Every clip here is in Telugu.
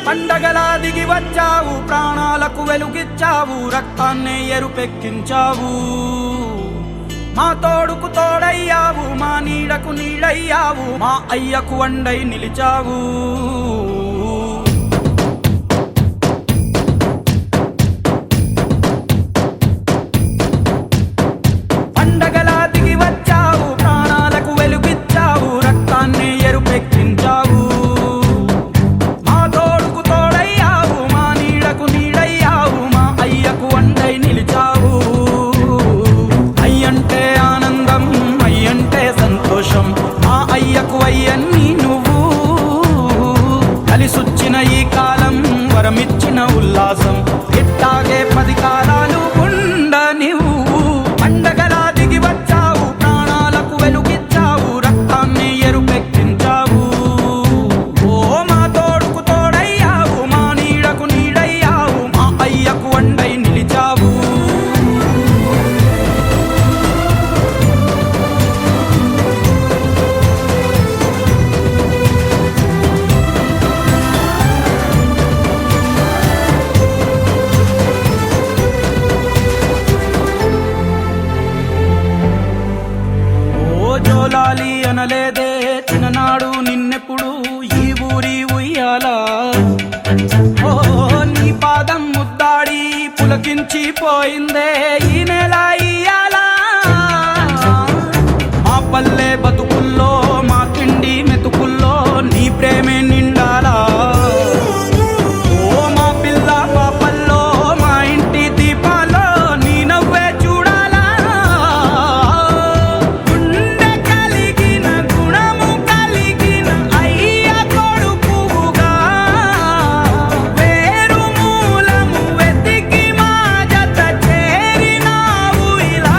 పండగలా దిగి వచ్చావు, ప్రాణాలకు వెలుగిచ్చావు, రక్తాన్నే ఎరుపెక్కించావు. మా తోడుకు తోడయ్యావు, మా నీడకు నీడయ్యావు, మా అయ్యకు వండై నిలిచావు. పండగలా దిగి వచ్చావు, ప్రాణాలకు వెలుగిచ్చావు, రక్తాన్నే ఎరుపెక్కించావు. మా తోడుకు తోడయ్యావు, మా నీడకు నీడయ్యావు, మా అయ్యకు వండై నిలిచావు. అయ్యంటే ఆనందం, అయ్యంటే సంతోషం, మా అయ్యకు అయ్యన్ని నువ్వు. కలిసొచ్చిన ఈ కాలం వరమిచ్చిన ఉల్లాసం, ఇట్టాగే 10 కాలాలు ఉండనివ్వు. పండగలా దిగి వచ్చావు, ప్రాణాలకు వెలుగిచ్చావు, రక్తాన్ని ఎరుపెక్కించావు. ఓ మా తోడుకు తోడయ్యావు, మా నీడకు నీడయ్యావు, మా అయ్యకు వండై నిలిచావు. జోలాలి అనలేదే చిన్ననాడు నిన్నెప్పుడు ఈ ఊరి ఉయ్యాలా. ఓ నీ పాదం ముద్దాడి పులకించి పోయిందే ఈ నెల ఇయ్యాలా. మా పల్లె బతుకుల్లో, మా తిండి మెతుకుల్లో నీ ప్రేమే నిండాలా. ఓ మా పిల్ల పాపల్లో, మా ఇంటి దీపాల్లో నీ నవ్వే చూడాలా. గుండె కలిగిన గుణము కలిగిన అయ్య కొడుకుగా, వేరు మూలము వెతికి మా జత చేరినావు ఇలా.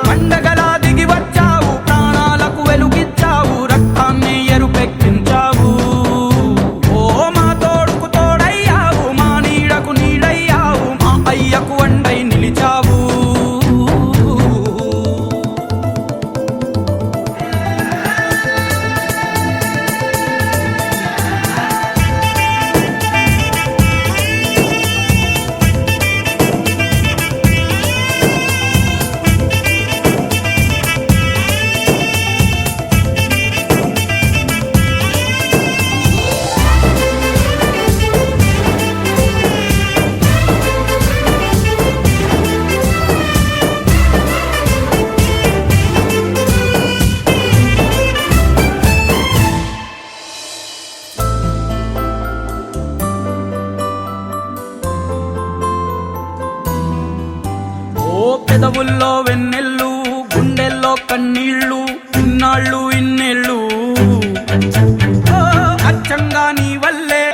పండగలా దిగి వచ్చావు, ప్రాణాలకు వెలుగిచ్చావు, రక్తాన్ని ఎరుపెక్కించావు. ఓ మా తోడుకు తోడయ్యావు, మా నీడకు నీడయ్యావు, మా అయ్యకు వండై నిలిచావు. ఓ పెదవుల్లో వెన్నెల్లు, గుండెల్లో కన్నీళ్ళు, ఇన్నాళ్ళు ఇన్నేళ్ళు. ఓ అచ్చంగా నీ వల్లే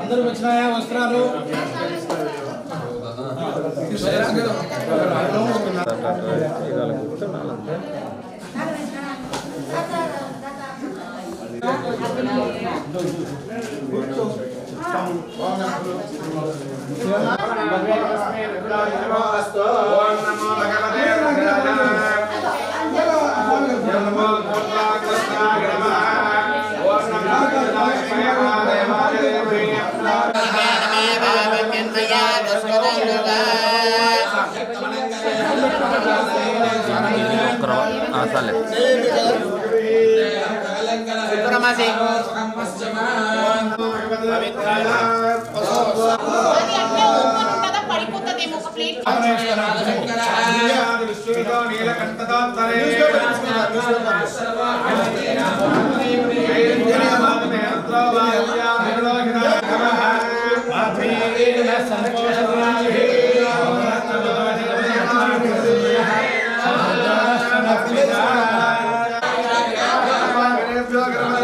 అందరూ వచ్చినాయా వస్త్రాలు? Gracias.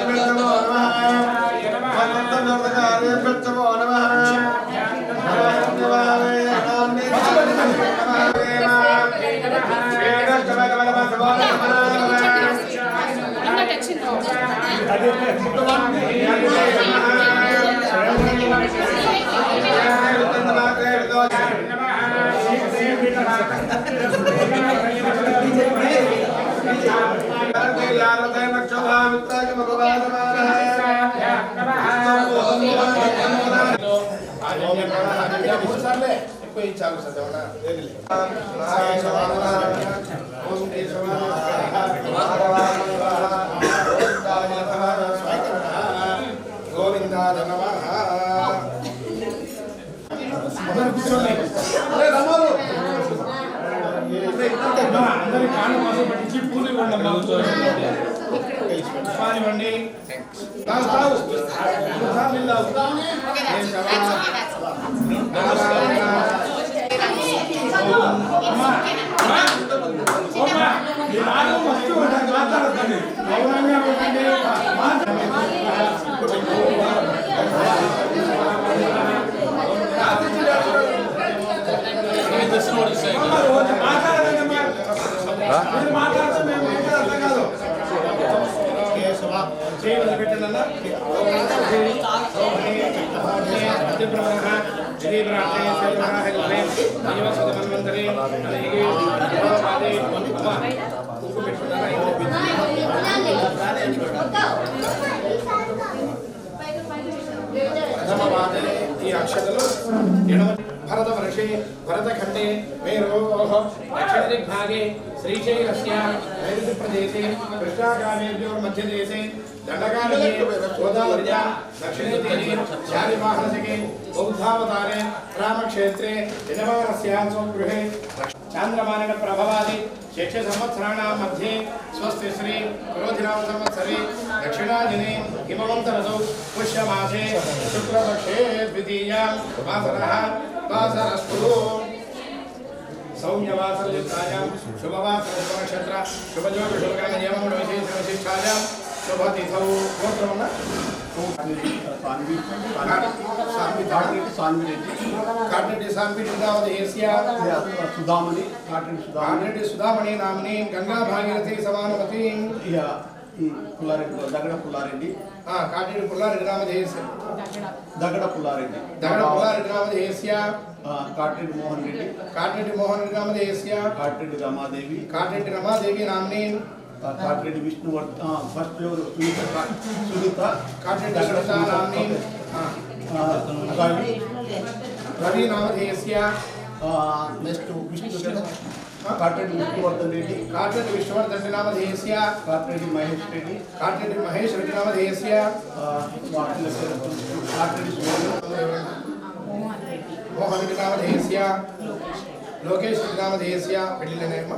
भरतवर्षे भरतखंडे मेरोः दक्षिणदिग्भागे श्रीशैलस्य नैऋत्यप्रदेशे कृष्णाकामेर्योर्मध्यदेशे दण्डकारण्ये गोदावर्या दक्षिणे तीरे शालिवाहनशके बौद्धावतारे रामक्षेत्रे यजमानस्य स्वगृहे चान्द्रमानेन प्रभवादि शेष संवत्सराणां मध्ये स्वस्ति श्री क्रोधिनाम संवत्सरे दक्षिणादिने हिमवन्त ऋतौ पुष्यमासे शुक्लपक्षे द्वितीया वासरः वासरस्तु सौम्यवासरयुक्तायां शुभवासरनक्षत्र शुभज्योतिषुभकर्मनियमं विशेषविशिष्टायां शुभतिथौ गोत्रमः सुधामणि नामनी गंगा भागीरथी समानवती दगड़ पुल्लारेड्डी काटेडी पुल्लारेड्डी नामधेयस्य दगड़ पुल्लारेड्डी नामधेयस्य काटेडी मोहन रेड्डी नामधेयस्य काटेडी रमादेवी नामनी काटेडी विष्णुवर्धन फर्स्ट सुनीता काटेडी नामनी रवि नामधेयस्य नेक्स्ट विष्णु काटेडी विष्णुवर्धन रेड्डी नामधेयस्य काटेडी महेश रेड्डी नामधेयस्य काटेडी मोहन रेड्डी नामधेयस्य लोकेश रेड्डी नामधेयस्य पेल्लिलेनेम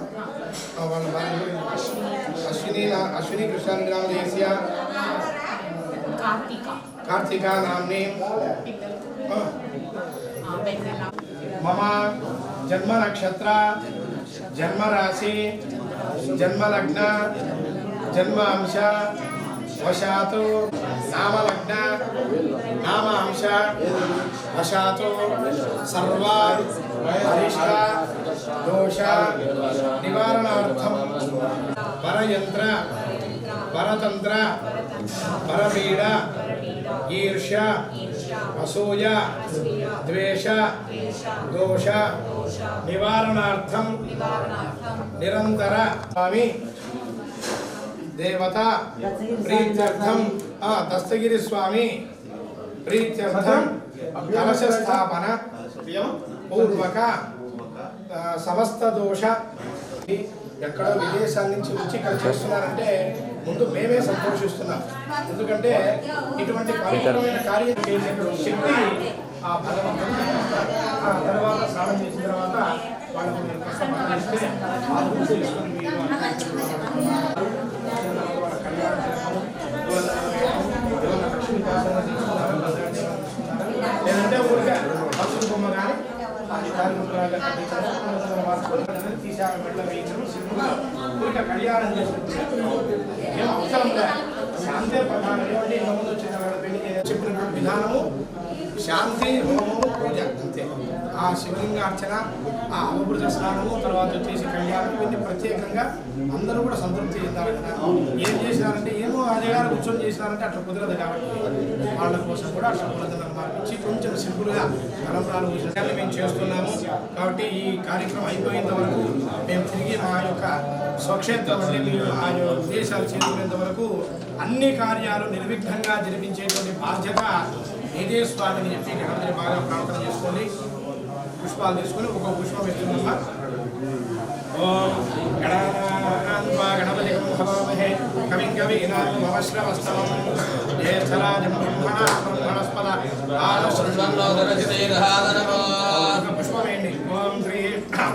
अश्विनी कृष्ण रेड्डी नामधेयस्य कार्तिका नामनी मम जन्म नक्षत्र जन्म राशि जन्म लग्न जन्म अंश वशातु नाम लग्न नाम अंश वशातु सर्व अरिष्ट दोष निवारणार्थम परयंत्र परतंत्र परपीड़ ईर्ष्या असूया द्वेष दोष निवारणार्थम निरंतर स्वामी देवता प्रीत्यर्थम दस्तगिरी स्वामी प्रीत्यर्थम कलश स्थापन पूर्वक समस्त दोष ఎక్కడో విదేశాల నుంచి వచ్చి ఇక్కడ చేస్తున్నారంటే ముందు మేమే సంతోషిస్తున్నాం. ఎందుకంటే ఇటువంటి పవిత్రమైన కార్యం చేసేటువంటి శక్తి ఆ భగవంతుడు. ఆ తర్వాత స్నానం చేసిన తర్వాత వాళ్ళకు చేస్తే ఆత్మ చేసుకుని లేదంటే ఊరికే పక్షుల బొమ్మ కానీ తీసాక మెట్ల వేయించడం సింపుల్గా ఊరికే కళ్యాణం చేసుకుంటున్నారు. ఏం అవసరం లేదు. శాంతి ప్రధానం ఏమంటే ఇంతకుముందు వచ్చిన పెళ్లి చెప్పినటువంటి విధానము శాంతి హోమము పూజ అంతే. ఆ శివలింగార్చన, ఆ అవభృత స్నానము, తర్వాత వచ్చేసి కళ్యాణం, ఇవన్నీ ప్రత్యేకంగా అందరూ కూడా సంతృప్తి చెందాలి కదా. ఏం చేసినారంటే ఏమో అదేగానే కూర్చొని చేసినారంటే అట్లా కుదరదు కాబట్టి వాళ్ళ కోసం కూడా అట్లా కుదరదని మార్పించి కొంచెం సింపుల్గా తలంబ్రాలు విషయాన్ని మేము చేస్తున్నాము. కాబట్టి ఈ కార్యక్రమం అయిపోయేంత వరకు మేము తిరిగి మా యొక్క స్వక్షేత్రం అంటే మీరు ఆ దేశాలు చేరుకునేంత వరకు అన్ని కార్యాలు నిర్విఘ్నంగా జరిపించేటువంటి బాధ్యత ఇదే స్వామిని చెప్పి గణపతిని బాగా ప్రార్థన చేసుకోండి. పుష్పాలు తీసుకొని ఒక పుష్పం ఇస్తున్నామా. ఓం గణపతి హవామహే కవిం కవీనామశ్రవస్తవం జ్యేష్ఠరాజం బ్రహ్మణస్పద పుష్పమేండి. ఓం శ్రీ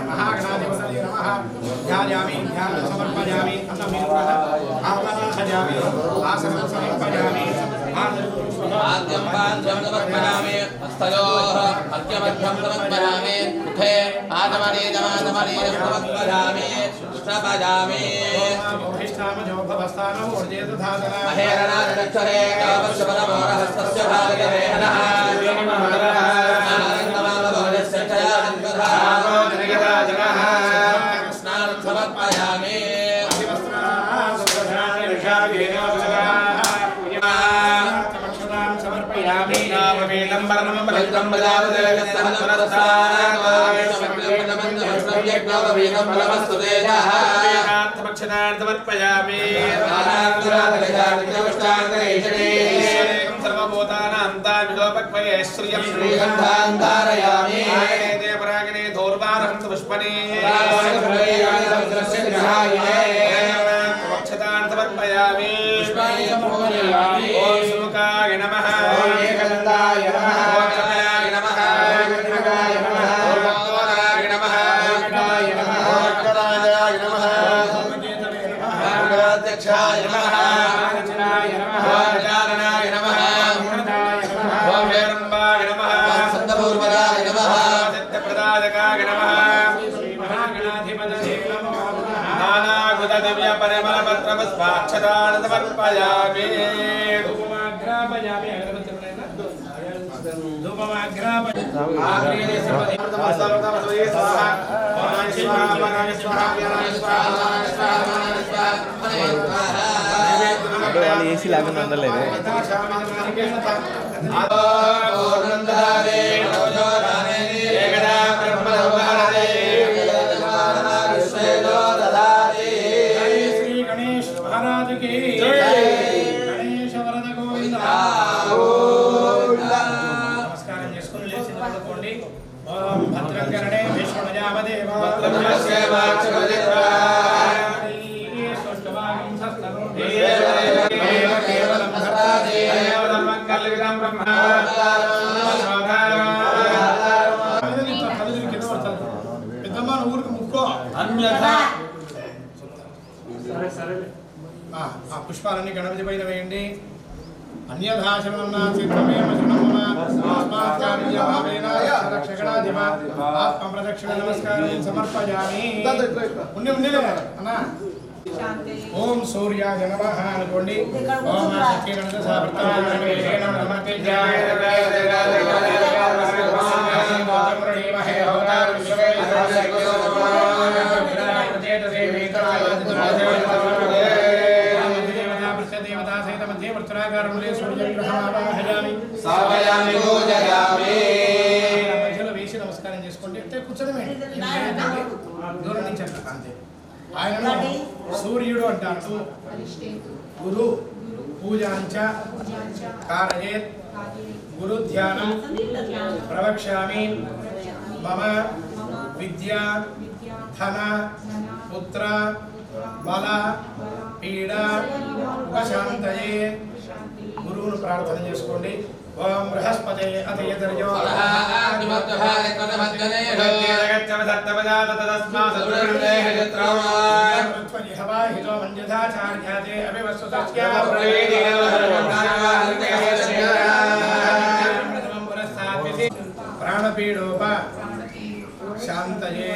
మహాగణాధిపతయే నమః. ధ్యాయామి, ధ్యానం సమర్పయామి. అన్నం మీరు కూడా ఆవాహయామి, ఆసనం సమర్పయామి. आद्यं पाद्यं समर्पयामि हस्तयोः अर्घ्यमध्यं समर्पयामि मुखे आदमनीयमादमनीयं समर्पयामि श्रवयामि महेरणादिरक्षरे गावश्वरमोरहस्तस्य भागरेहनः स्नानं समर्पयामि సమర్పయామి. సమర్పయామి. ఓం సుముఖాయ నమః. ఏకదంతాయ నమః. నమః. అధ్యక్షాయ నమః. ఓంకారణాయ నమః. ఓం హేరంబాయ నమః. సంతపూర్వదాయ నమః. సిద్ధప్రదాయకాయ నమః. నానాగుణ దివ్య పరిమళ పత్రపుష్పాక్షతాన్ సమర్పయామి. ధూపమాగ్రాపయామి. వాళ్ళు ఏసీ లేకుండా ఉండలేదు. శ్రీ గణేష్ మహారాజుకి గణేష వరద గోవింద. నమస్కారం చేసుకుని లేచి నిలబడుకోండి. ఓం భద్రం కరణే విష్ణుమయావదేవ పెద్దమ్మ ఊరికి ముక్కో ఆ పుష్పాలన్నీ గణపతి పైన వేయండి. ఆత్మప్రదక్షిణ నమస్కారం సమర్పయామి. అన్నా ఓం సూర్యాయ నమః అనుకోండి. ఓం సత్యగణత వేసి నమస్కారం చేసుకోండి. అంటే కూర్చోడమే దూరం నుంచి అంతే. ఆయనను సూర్యుడు అంటారు. గురు పూజాంచ కారయేత్ గురు ధ్యానం ప్రవక్ష్యామి. మమ విద్య ధన పుత్ర బల పీడ ఉపశాంతయే. గురువును ప్రార్థన చేసుకోండి. ఓం బృహస్పతే అతయతర్యో ప్రాణపీడోప శాంతయే.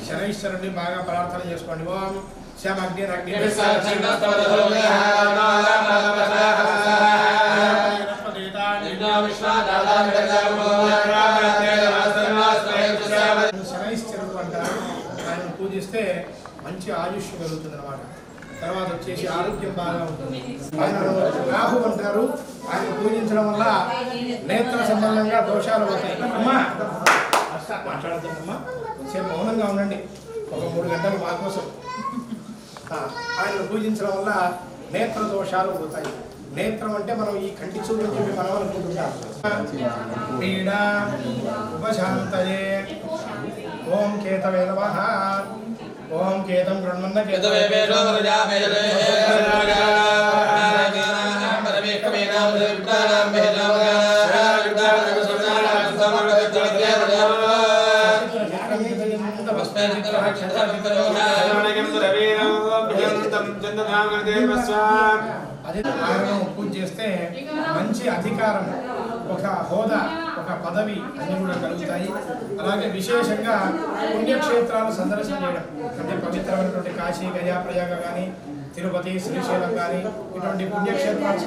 శనైశ్వరుని బాగా ప్రార్థన చేసుకోండి. ఓం శమగ్ని ఉంటారు. ఆయన పూజిస్తే మంచి ఆయుష్ కలుగుతుంది అన్నమాట. తర్వాత వచ్చేసి ఆరోగ్యం బాగా ఉంటుంది. ఆయన రాహు అంటారు. ఆయన పూజించడం వల్ల నేత్ర సంబంధంగా దోషాలు పోతాయి. అమ్మా మాట్లాడుతుందమ్మా, కొంచెం మౌనంగా ఉండండి, ఒక 3 గంటలు మా కోసం. ఆయన పూజించడం వల్ల నేత్ర దోషాలు పోతాయి. నేత్రం అంటే మనం ఈ కంటి చూపు అని చెప్పి మనం అనుకుంటుంటాం. పీడ ఉపశాంతయే. ఓం కేతవే నమః. ఓం కేతం గృహ్ణన్న కేతవే వేదో వరజామేదే పరమేశ్వరేనాం విప్రాణాం ఆయనను పూజ చేస్తే మంచి అధికారం, ఒక హోదా, ఒక పదవి అన్ని కూడా కలుగుతాయి. అలాగే విశేషంగా పుణ్యక్షేత్రాలు సందర్శన చేయడం అంటే పవిత్రమైనటువంటి కాశీ, గయా, ప్రయాగ కానీ, తిరుపతి, శ్రీశైలం కానీ ఇటువంటి పుణ్యక్షేత్రాలు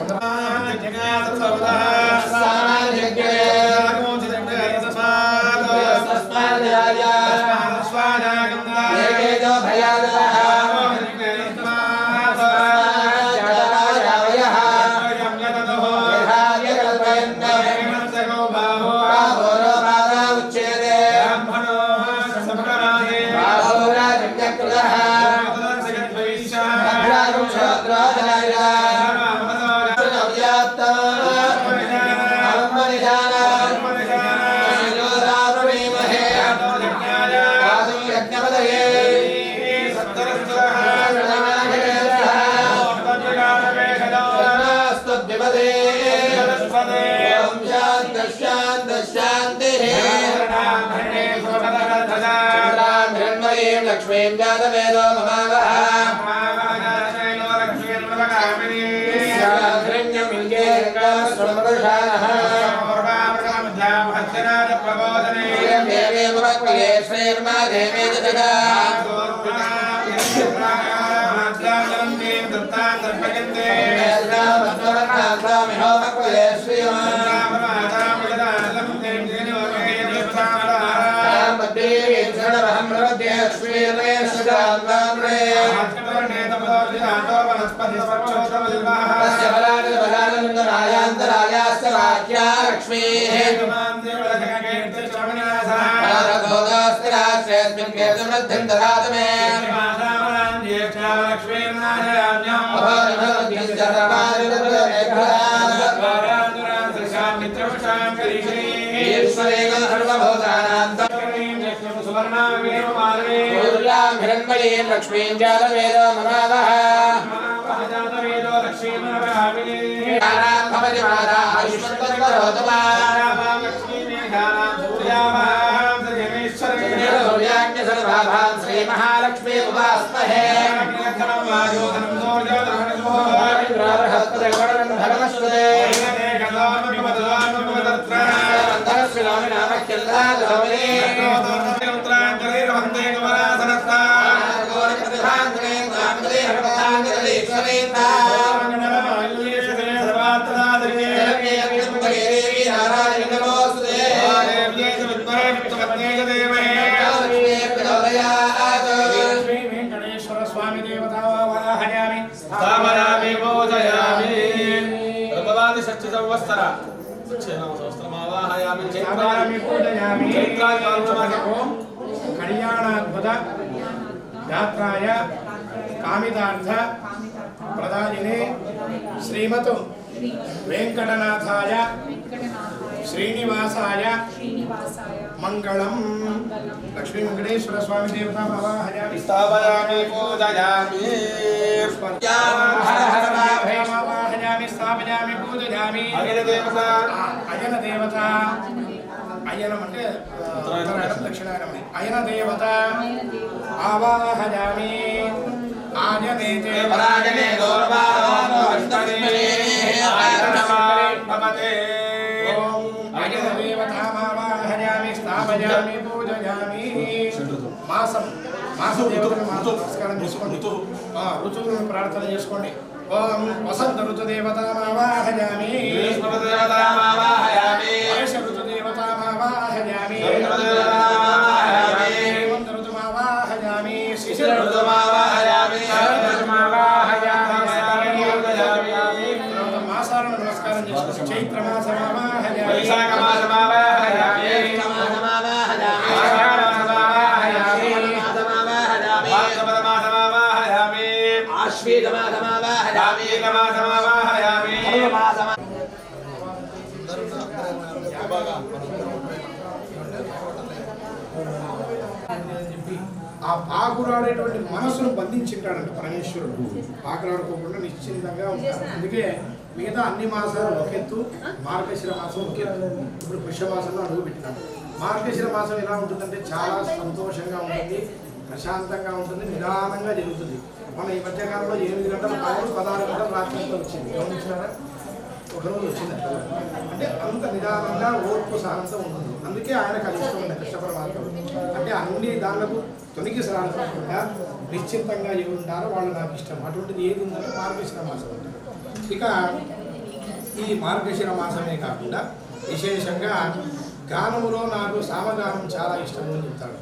लक्ष्मीं जातवेदो ममावः लक्ष्मीं जातवेदो ममावः श्री महालक्ष्मी उपास्महे कल्याणाद्भुत यात्राय कामितार्थ प्रदायिने श्रीमतु वेंकटनाथाय श्रीनिवासाय मंगलम। लक्ष्मी वेंकटेश्वर स्वामी देवता आवाहयामि स्थापयामि पूजयामि आवाहयामि स्थापयामि पूजयामि। अयन देवता अयनम అంటే దక్షిణాయనమని అయన దేవత ఆవాహయామి ఆజనేతే పరాజనే గౌరవానో అష్టమే భవతే ఓం అయన దేవతామావాహయామి స్థాపయామి పూజయామి। మాసం దేవతను నమస్కారం చేసుకోండి, ఋతువులను ప్రార్థన చేసుకోండి। ఓం వసంత ఋతు దేవతామావాహయామి వర్ష ఋతు దేవతామావాహయామి హేమంత ఋతుమావాహయామి మాసాలను నమస్కారం చేసుకోవచ్చు. చైత్ర మాసమావాహయామి, వైశాఖ మాసమావాహయామి, ఆ పాకురాడేటువంటి మనసును బంధించింటాడంట పరమేశ్వరుడు. పాకురాడుకోకుండా నిశ్చింతంగా ఉంటాడు. అందుకే మిగతా అన్ని మాసాలు ఒకెత్తు, మార్గశిర మాసం ఒకెత్తు. ఇప్పుడు పుష్యమాసంలో అడుగు పెట్టినాడు. మార్గశిర మాసం ఎలా ఉంటుందంటే చాలా సంతోషంగా ఉంటుంది, ప్రశాంతంగా ఉంటుంది, నిదానంగా జరుగుతుంది. మన ఈ మధ్యకాలంలో 8 గంటల పగలు 16 గంటల రాత్రి వచ్చింది. గమనించినారా? ఒకరోజు వచ్చింది. అంటే అంత నిదానంగా ఓర్పు సహనంతో ఉంటుంది. అందుకే ఆయనకు అది ఇష్టం ఉంది కృష్ణ పరమాత్ముడు. అంటే అన్ని దానిలకు తొనికి సరాకుండా నిశ్చింతంగా ఎవరు ఉంటారో వాళ్ళు నాకు ఇష్టం. అటువంటిది ఏది ఉందంటే మార్గశిర మాసం ఉంటుంది. ఇక ఈ మార్గశిర మాసమే కాకుండా విశేషంగా గానములో నాకు సామగానం చాలా ఇష్టం అని చెప్తాడు.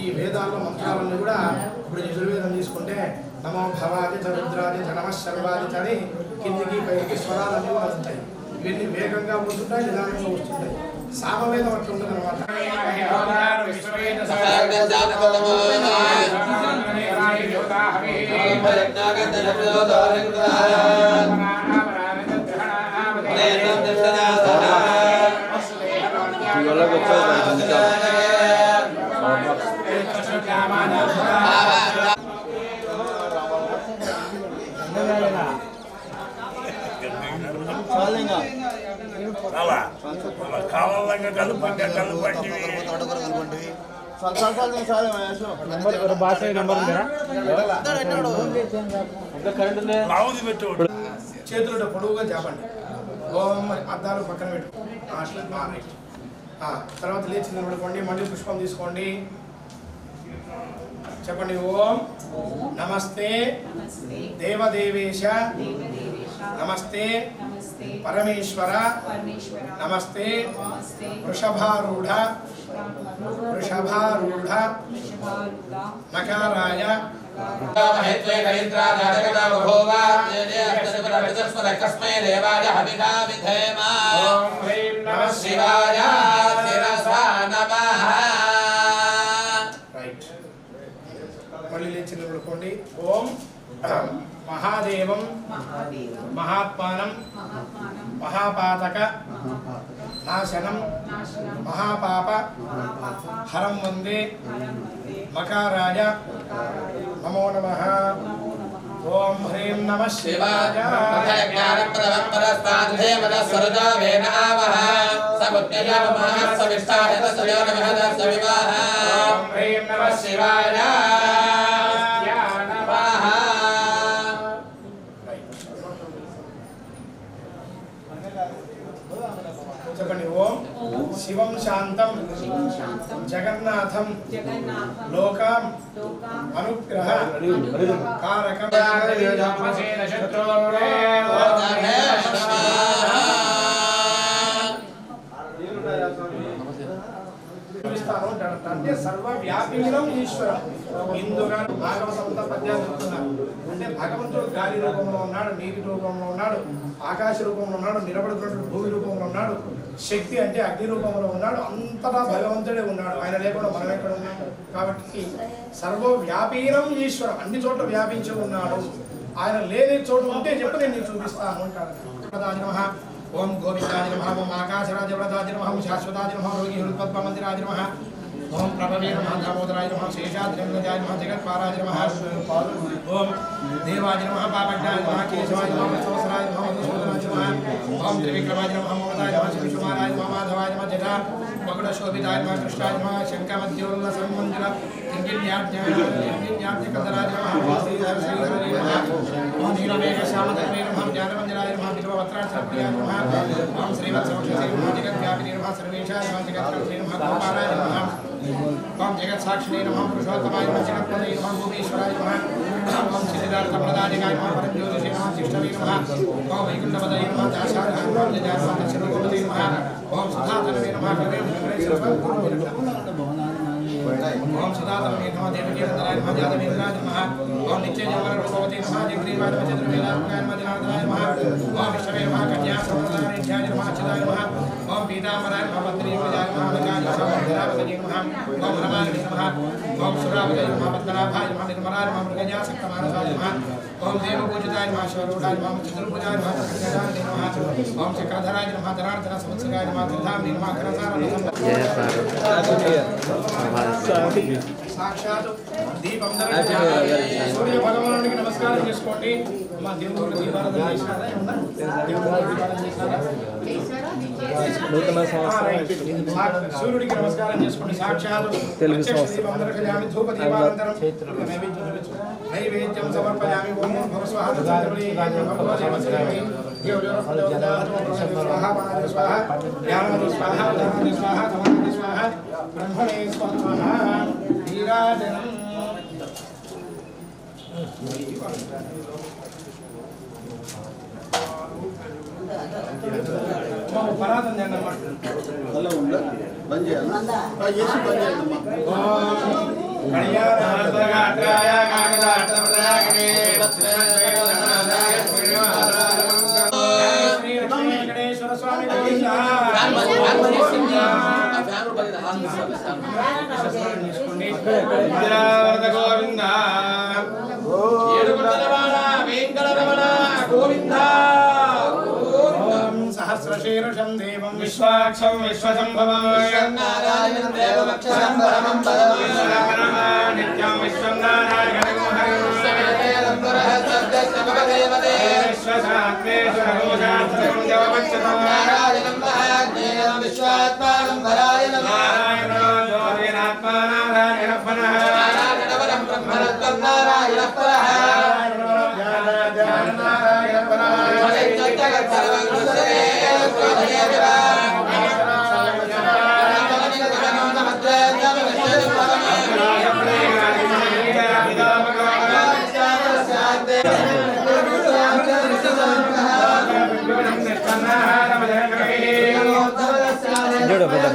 ఈ వేదాల్లో మంత్రాలన్నీ కూడా ఇప్పుడు యజుర్వేదం తీసుకుంటే నమో భవాది చ రుద్రాది చ నమః శర్వాది చని కిందికి పైకి స్వరాలన్నీ కూడా ఉంటాయి. ఇవన్నీ వేగంగా వస్తుంటాయి, నిదానంగా వస్తుంటాయి. సామవేదం అట్లా ఉంటుంది అనమాట. కావాలంగా కలుపండి చేతులు పొడవుగా చెప్పండి. ఓం అద్దాలు పక్కన పెట్టు. తర్వాత లేచి నిలబడుకోండి. మళ్ళీ పుష్పం తీసుకోండి. చెప్పండి. ఓం నమస్తే దేవదేవేశ, నమస్తే పరమేశ్వర, నమస్తే వృషభారూఢ నకారాయ కస్మై దేవాయ హవిషా విధేమ. నమః శివాయ శిరసా నమః. రైట్. మళ్ళీ లేచి నిలబడుకోండి. ఓం మహాదేవం మహాత్మానం మహాపాతక నాశనం మహాపాప హరం వందే మకారాయ నమో నమః. ఓం హ్రీం నమః శివాయ. ఓం హ్రీం నమః శివాయ. చెప్పండి. ఓం శివం శాంతం జగన్నాథం లోకం అనుగ్రహ కారకం అంటే సర్వవ్యాపినం ఈశ్వరం. ఇందుగా భాగవతంతో పద్యాలు చెప్తున్నారు. అంటే భగవంతుడు గాలి రూపంలో ఉన్నాడు, నీటి రూపంలో ఉన్నాడు, ఆకాశ రూపంలో ఉన్నాడు, నిలబడుతున్నటువంటి భూమి రూపంలో ఉన్నాడు, శక్తి అంటే అగ్ని రూపంలో ఉన్నాడు. అంతటా భగవంతుడే ఉన్నాడు. ఆయన లేకుండా మనం ఎక్కడ ఉన్నాం? కాబట్టి సర్వవ్యాపీనం ఈశ్వరం, అన్ని చోట్ల వ్యాపించి ఉన్నాడు. ఆయన లేని చోటు ఉంటే చెప్పు, నేను నీకు చూపిస్తాను అంటాడు. ఓం గోవిందాయ నమః. ఓం ఆకాశరాజ వ్రతాయ నమః. ఓం శాశ్వతాయ నమః. రోగి హృత్పద్మమందిరాయ నమః. ఓం ప్రభవే నమః. దామోదరాయ నమః. శేషాద్రిజాయ నమః. జగత్పారాయ నమః. ఓం దేవాయ నమః. పాపజ్ఞాయ నమః. కేశవాయ నమః. సహస్రాయ నమః. మధుసూదనాయ నమః. ఓం త్రివిక్రమాయ నమః. మమతాయ నమః. శివకుమారాయ నమః. మాధవాయ నమః. జటా మకుట శోభితాయ నమః. కృష్ణాయ నమః. శంఖమధ్యోల్ల సంమంజల కింగిణ్యాజ్ఞకదరాయ నమః. శ్రీహరి నమః. ఓం నీలమేఘ శ్యామధర్మే నమః. జ్ఞానమంజరాయ నమః. విశ్వవత్రాక్షప్రియాయ నమః. ఓం శ్రీవత్సవక్షసే నమః. జగద్వ్యాపినే నమః. సర్వేశాయ నమః. జగత్కర్త్రే నమః. గోపాలాయ నమః. ఓం జగత్సాక్షిణే నమః. పురుషోత్తమాయ నమః. జగత్పదే నమః. భూమేశ్వరాయ నమః. ఓం సిద్ధార్థప్రదాయకాయ నమః. పరంజ్యోతిషే నమః. శిష్టవే నమః. ఓం వైకుంఠపదయే నమః. దాశాయ నమః. జయాస్వాద శిరోపదే నమః. ఓం సుధాధనవే నమః. ओम सदातमे नमः देवकीनंदनाय नमः जातवेन्द्राय नमः ओम नित्यजवर रूपवती नमः जगदीवाय नमः चंद्रवेलाय नमः जनार्दनाय नमः ओम विष्णवे नमः कन्या समर्पणाय नमः चिदाय नमः ओम पीतांबराय नमः पत्नीवजाय नमः अलकाय नमः ओम रमाय नमः ओम सुरावय नमः पद्मनाभाय नमः निर्मलाय नमः मृगया सक्तमानसाय नमः ओम देवपूजिताय नमः शिवरूढाय नमः चतुर्भुजाय नमः चक्रधाराय नमः ओम चक्रधराय नमः धनार्दन संवत्सराय नमः धनार्दनाय नमः साक्षात दीपं सूर्य भगवानुడికి నమస్కారం చేసుకోండి మా దేవుడు దీపారాధన చేశారా దీపారాధన చేశారా నూతన సంవత్సరం సూర్యుడికి నమస్కారం చేసుకోండి సాక్షాత్ తెలుగు సంవత్సరం కళ్యాణి ధూప దీపానంతరం నైవేద్యం సమర్పయామి ఓం భగవస్వాహ చంద్రమణి భగవతి నమస్కారామి బ్రహ్మణే స్వాహ నీరాజనం పరాతం చేయండి అలా ఉందా బంద్ చేయాలా చేసి బంద్ చేయాలమ్మా వెంకటేశ్వర స్వామి గోవింద సహస్రశీర్షం దేవం విశ్వాక్షం విశ్వసంభవం నిత్యం విశ్వం నారాయణం విశ్వాత్మానం భరాయ చూడు పెద్ద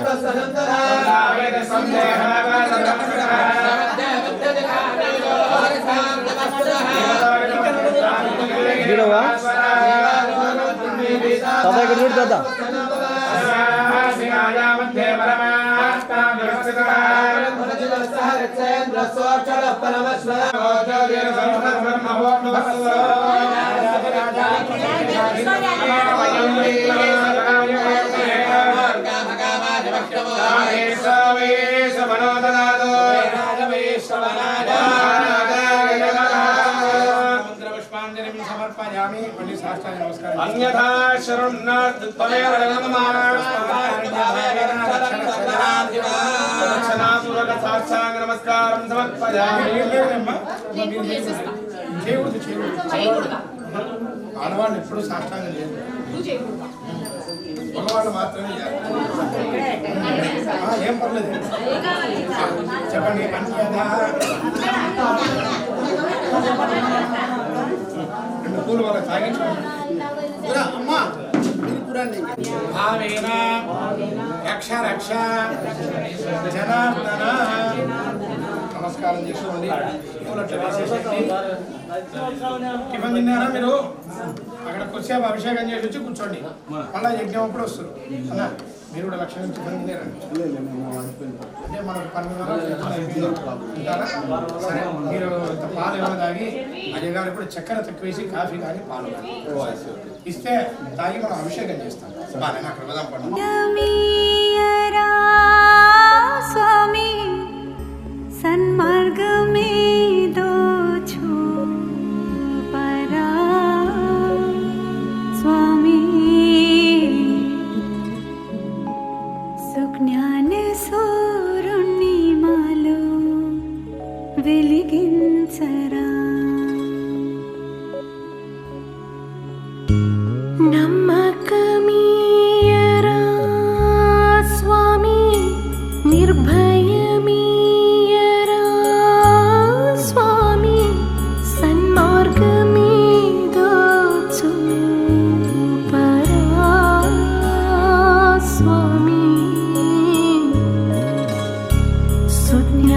చూడవా తాత ఇక్కడ చూడు తాత సమర్పయామి మళ్ళీ సాష్టాంగ నమస్కారం అన్యథా శరణాత్ త్వమేవ సాష్టాంగ నమస్కారం సమర్పయామి. ఆడవాళ్ళు ఎప్పుడు సాష్టాంగం లేదు, మగవాళ్ళు మాత్రమే చేయాలి. ఏం పర్లేదు చెప్పండి. అన్యథా రెండు పూలు వాళ్ళకి తాగించుకోండి. అమ్మా తిరుపురండి భావేన రక్ష రక్ష జనార్దన నమస్కారం చేసుకోండి. పూలట్లు వేసేసేయండి. టిఫిన్ తిన్నారా మీరు? అక్కడ కొద్దిసేపు అభిషేకం చేసి వచ్చి కూర్చోండి. మళ్ళీ యజ్ఞం అప్పుడు వస్తారు అన్న. మీరు కూడా లక్ష్యం టిఫిన్ తిన్నారా? అంటే మనకు 12 ఉంటారా? సరే, మీరు పాలు ఏమైనా తాగి అజయ్ గారు ఇప్పుడు చక్కెర తక్కువ వేసి కాఫీ కానీ పాలు కానీ ఇస్తే తాగి మనం అభిషేకం చేస్తాం. బాగా అక్కడ వెళ్దాం పండు. स्वामी सन्मार्ग में दो छो परा स्वामी सुज्ञान सूरुणि मालो వెలిగించరా నమ్మకమీయరా స్వామి నిర్భయమీయరా స్వామి సన్మార్గమీదో చూపరా స్వామి సుజ్ఞ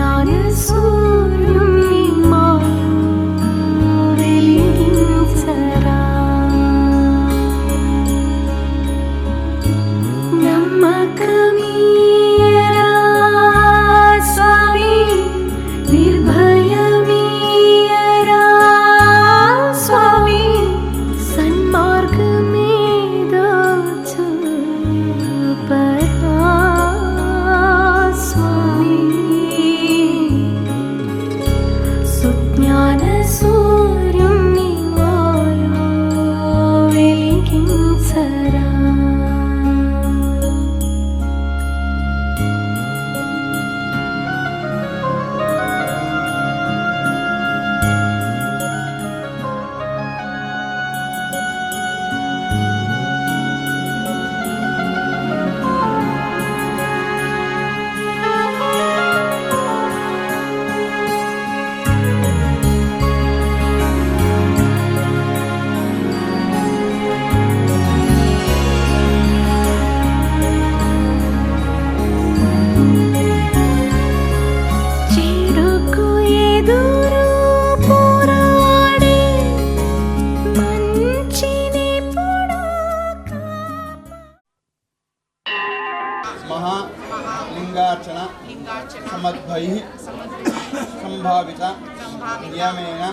నియమేన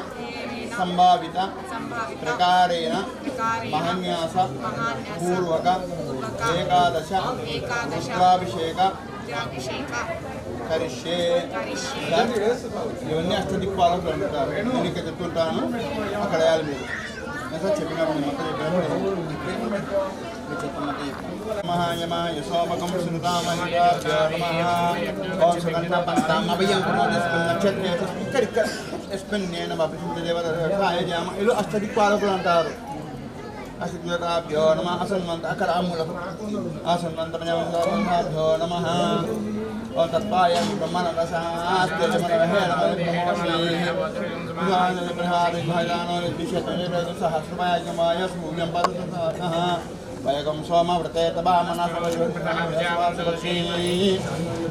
సంభావిత ప్రకారేణ మహాన్యాస పూర్వక ఏకాదశ రుద్రాభిషేక కరిష్యే. ఇవన్నీ అష్టదిక్పాలకులు అంటారు. నేను ఇక్కడ చెప్తుంటాను, అక్కడ వేయాలి మీరు. చెప్పినప్పుడు మహాయమాయ సోమకం వీళ్ళు అష్టదిక్పాలకులు అంటారు. అష్టదిక్పాలకుభ్యో నమ. అసన్మంత అక్కడ అమ్ములకు అసన్మంతభ్యో నమ. ఓం తత్పాయ బ్రహ్మణరసాస్త్రమాయ సూర్యం వయగం సోమవ్రతే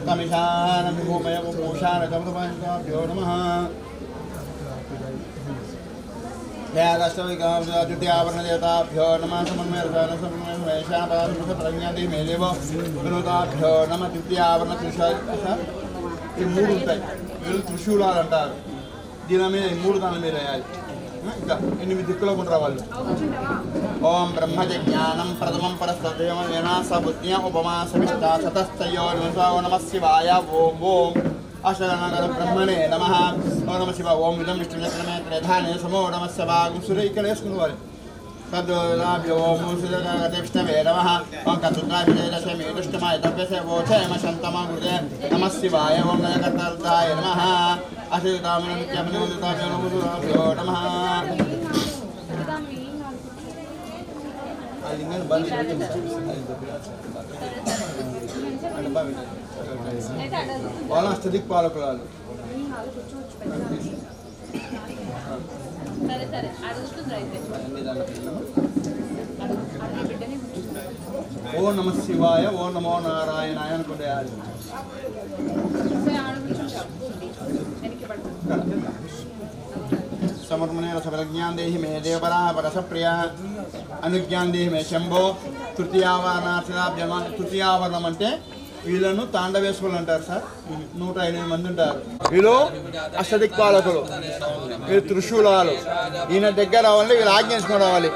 తమిషానం భూమయభూషానభ్యో నమ. द्वितीयावरणदेवताभ्यो नमः. समन्वयभ्यो नमः. द्वितीयावरण ఈ మూడు ఉంటాయి. వీళ్ళు త్రిశూలాలు అంటారు. దీని మీద ఈ మూడు దాని మీద వేయాలి. ఇంకా 8 దిక్కులో కూడా రావాలి. ఓం బ్రహ్మజ్ఞానం ప్రథమం పరస్తేన సబుద్ధ్య ఉపమా సవిష్టా శతస్థయో నమ శివాయ. ఓం ఓం అశరణగర బ్రహ్మణే నమ. ఓం నమ శివ. ఓం విధం విష్ణుచక్రమే త్రేధానే సమో నమ శివాగు సుర ఇక్కడ వేసుకునేవారు. తద్భ్యో ఓం విష్ణవే నమ. ఓం కద్రుద్రాభిషేదశమేదుష్టమాయ దవ్యసేవోక్షేమ శంతమ హృదయ నమ శివాయ. ఓం నయకర్తాయ నమ. అశితామిత్యమనోదితాభ్యో నమ. వాళ్ళ అష్టదిక్పాలకురాలు. ఓ నమ శివాయ. ఓ నమో నారాయణాయ అనుకుంటేయాలి. సమర్మణేన సఫలజ్ఞాన్ దేహి మే దేవరా పరసప్రియ అనుజ్ఞాన్ దేహి మే శంభో. తృతీయావరణార్థినాభ్యమ. తృతీయావరణం అంటే వీళ్ళను తాండవేశ్వరులు అంటారు సార్. 108 మంది ఉంటారు. వీళ్ళు అష్టదిక్పాలకులు, వీళ్ళు త్రిశూలాలు. ఈయన దగ్గర రావాలి, వీళ్ళు ఆజ్ఞేసుకొని రావాలి.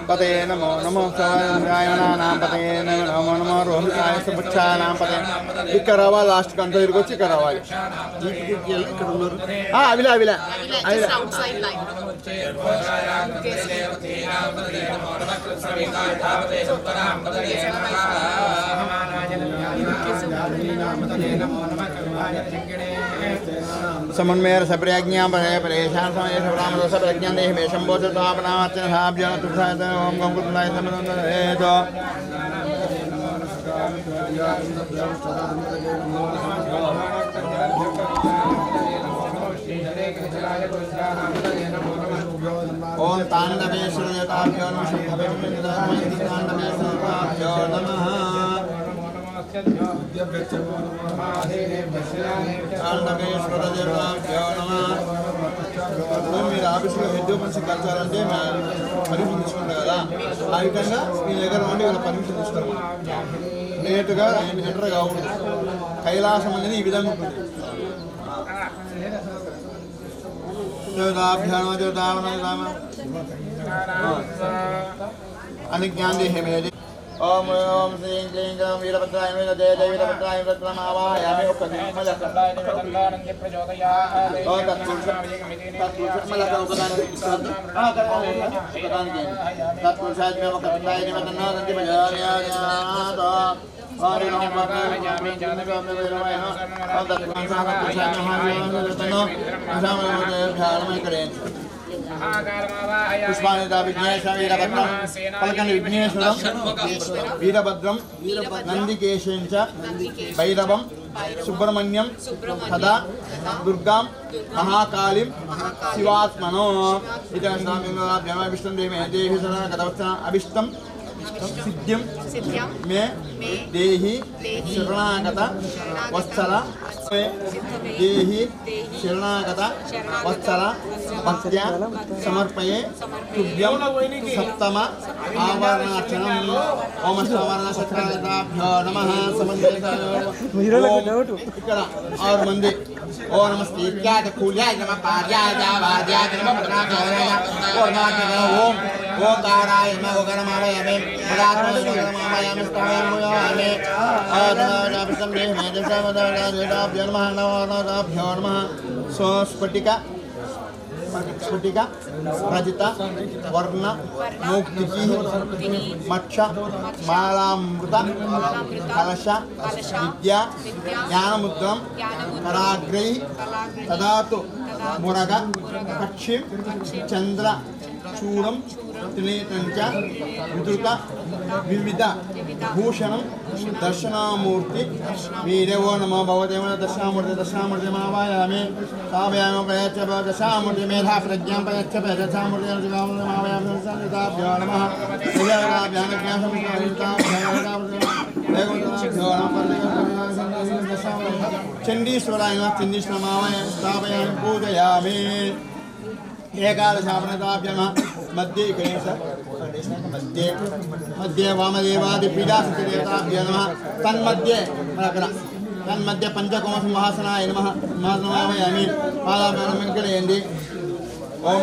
పతయే నమో నమో సరాయణానాం పతయే నమో నమో రోహితాయ సుపుచ్ఛానాం పతయే. ఇక్కడ రావాలి. లాస్ట్కి అంతా తిరిగి వచ్చి ఇక్కడ రావాలి. ఇక్కడ ఉన్నారు. అవిలా అవిలా అవిలా समन्वय सप्रज्ञां परेशान समय सब्राह्मण सप्रज्ञां देहि मे शंभोचतापनामर्चन साभ्यो तुषाय ओम गंगुलाय समन्वयेतो. ओम तांडवेश्वर देवताभ्यो नमः. तांडवेश्वराभ्यो नमः. మీరు ఆఫీసులో హెడ్ మనిషి కలచాలంటే పర్మిషన్ తీసుకుంటారు కదా, ఆ విధంగా మీ దగ్గర ఉండి వీళ్ళ పర్మిషన్ తీసుకోవాలి. లేటుగా ఎంటర్ కాకూడదు. కైలాసం అనేది ఈ విధంగా ఉంటుంది. అని జ్ఞాన్ దేహే మేది. ओम ओम श्रीं क्लीं ग्रां वीरभद्राय नमः. जय जय वीरभद्राय व्रतमावाहयामि. कल्लानंद प्रचोदयात्. ओम तत्पुरुष तत्पुरुषाय मे वक्रतुण्डाय निमतन्नो दन्ति भजार्यायात. हरि ओम भद्राय जानवे नमः. ओम तत्पुरुषाय महावीरतनो ध्यानमय करें. पुष्पानिता विघ्नेश्वर वीरभद्रं पलकन विघ्नेश्वरं वीरभद्रं नंदिकेशं च भैरवं सुब्रह्मण्यं सदा दुर्गां महाकालीं शिवात्मनो. इति विष्णुदेवी देवी सदा गतवत्सना अभिष्टं सिद्धिं सिद्ध्यं मे देहि शरणागत वत्सल मे देहि शरणागत वत्सल भक्त्या समर्पये तुभ्यं सप्तम आवरणार्चनम् ओम सवर्ण नमः ఇక్కడ 6 మంది ఓ నమస్తే ఇత్యాది కూల్యాయ నమః పార్యాయ వాద్యాయ నమః ప్రణామాయ ఓం ఓం ఓంకారాయ నమః ఓంకారమావయామి పదాత్మయ ఓంకారమావయామి స్తవయామి ఆదనాభిసం మేధసావదాభ్యో నమః నమః నమః స్ఫటిక स्फटिका रजित वर्ण मौक्तिकी मक्ष मालामृत कलश विद्या ज्ञानमुद्रम कराग्रై तदातु मुरग पक्षिं चंद्र चूडं त्रिनेत्रञ्च विद्रुत विविध भूषणं दर्शनामूर्ति वीरवो नमो भगवते दर्शनामूर्ति मावायामि सावयामि प्रयच्छ दर्शनामूर्ति मेधा प्रज्ञां प्रयच्छ दर्शनामूर्ति मावायामि संस्कृताभ्यो नमः चंडीश्वराय नमः चंडीश्वर मावायामि स्थापयामि पूजयामि एकादशापनताभ्य नमः मध्ये गणेश मध्ये मध्ये वामदेवादिपीडासदेवताभ्यो नमः तन्मध्ये तन्मध्ये पंचकोमसिंहासनाय नमः सिंहासनावयामि पादाभ्यामङ्कलयन्ति ओम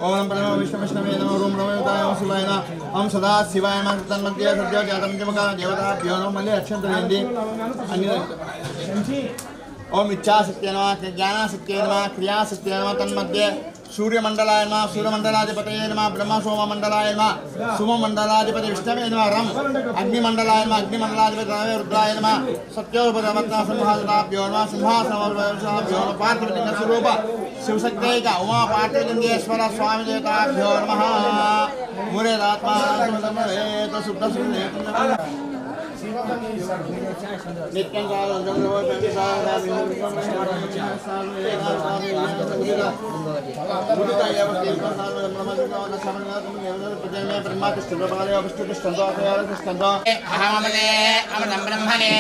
ओम प्रणव विष्णुविष्णवे नमः ओम नमोताय ओम शिवाय नमः ओम सदा शिवाय नमः तन्मध्ये सद्यो जातं जमका देवताभ्यो नमः मल्ले अक्षन्तलयन्ति अन्य ओम इच्छाशक्तिये नमः ज्ञानाशक्तिये नमः क्रियाशक्तिये नमः तन्मध्ये सूर्यमंडलाय नमः सूर्यमंडलाधिपतये नमः ब्रह्म सोममंडलाय नमः सोममंडलाधिपति विष्णवे नमः रम अग्निमंडलाय नमः अग्निमंडलाधिपति रुद्राय नमः सत्योपरमत्ता सिंहासनाभ्यो नमः सिंहासनाभ्यो नमः पार्थिवलिंग स्वरूप शिवशक्तैक उमा पार्थिवलिंगेश्वर स्वामी देवताभ्यो नमः मुरेरात्मा नित्यं ब्रह्मणे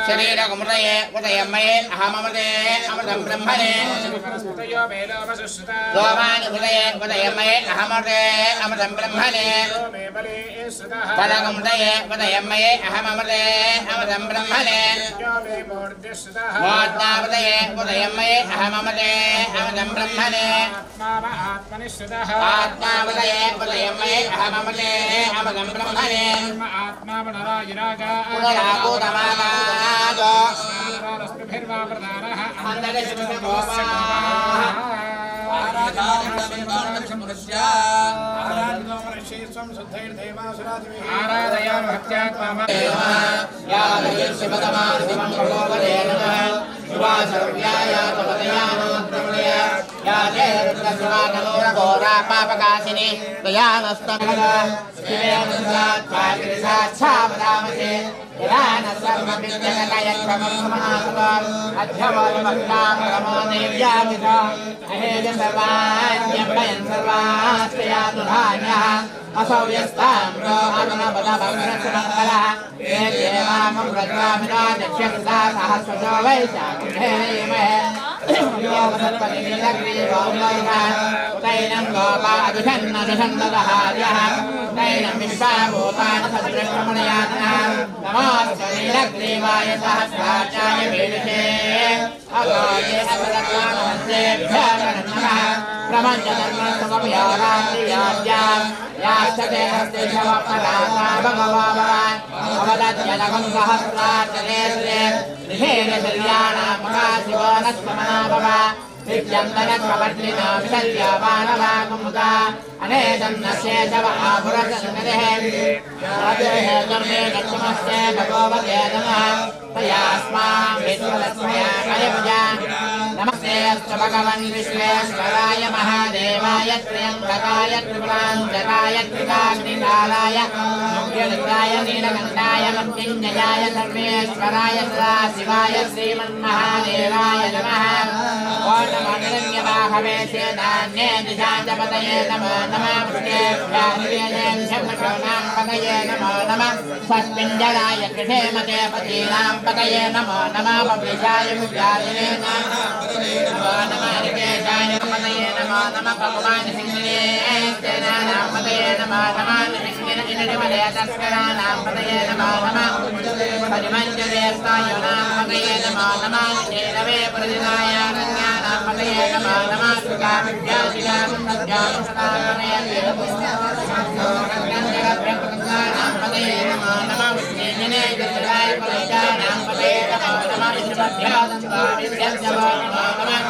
शरीरकुमृतये उदयमये अहममृते अमृतं ब्रह्मणे सोमानि हृदये उदयमये अहममृते अमृतं ब्रह्मणे फलकुमृतये उदयमये अहममृते अमृतं ब्रह्मणे मोद्नामृतये उदयमये अहममृते अमृतं ब्रह्मणे आत्मामृतये उदयमये अहममृते अमृतं ब्रह्मणे पापकाशिनी नमस्ते भगवन् विश्वेश्वराय महादेवाय त्र्यम्बकाय त्रिपुरान्तकाय त्रिकाग्निकालाय मुख्यलिङ्गाय नीलकण्ठाय मृत्युञ्जयाय सर्वेश्वराय सदाशिवाय श्रीमन्महादेवाय नमः। ओणमण्डलन्यवाहवे सेनान्ये दिशान्तपतये नमो नमः। पुष्टेभ्यां पतये नमो नमः। स्वस्मिञ्जलाय कृषेमते पतीनां पतये नमो नमः। पविशाय मुख्यादिने नमो नमः। ऋकेशाय पतये नमो नमः। भगवान् सिंहने सेनानां पतये नमो नमः। निमले तस्कराणां पतये नमो नमः। परिमञ्जलेस्तायुनां पतये नमो नमः। नीलवे प्रतिदायारण्यानां पतये नमो नमः। सुखाभ्यादिनां पतये नमो नमः। विष्णुजने दुर्गाय परिजानां पतये नमो नमः। विष्णुभ्यादन्ताभिभ्यस्य नमो नमः।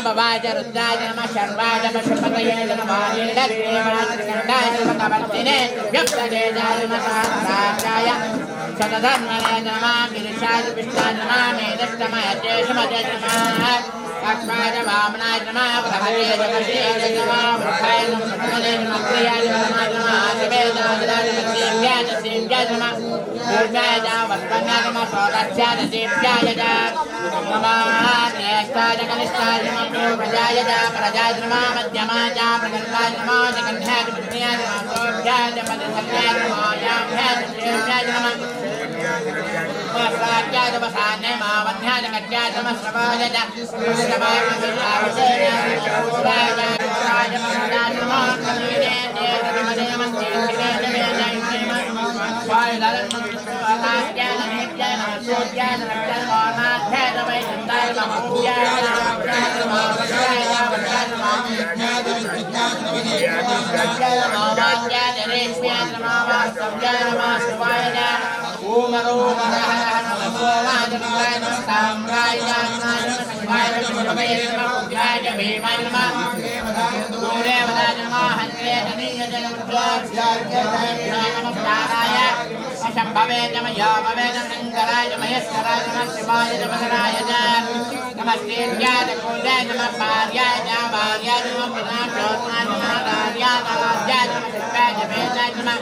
बाबाज रुद्राज नमः शर्वाज पशुपतये नमः नीलग्रीवाजकण्ठाय नमः कवर्तिने व्यक्तजेजाय नमः सहस्राय शतधर्मणे नमः गिरिशाय विष्णाय नमः मेदष्टमय जेषमजय नमः अक्ष्माय वामनाय नमः प्रभवे जगदीय नमः वृक्षाय नमः प्रियाय नमः आदिवेदाय नमः देव्याय नमः पूर्णाय वस्पन्नाय नमः सौरस्याय देव्याय नमः ज्येष्ठाय कनिष्ठाय नमः प्रजाय प्रजाय नमः मध्यमाय प्रगल्भाय नमः जगन्नाय पुण्याय नमः सोभ्याय पदसल्याय नमः याभ्याय देव्याय नमः वस्त्राय वसाने मावध्याय कट्याय नमः श्रवाय श्रवाय शंभवे नम यामवे नमंगलाय महेश्वराय नमः शिवाय नमः नमस्तेभ्याय कुंजाय नमः भार्याय भार्याय नमः पिताम्रोत्नाय नमः कार्याय राज्याय नमः शिवाय वेदाय नमः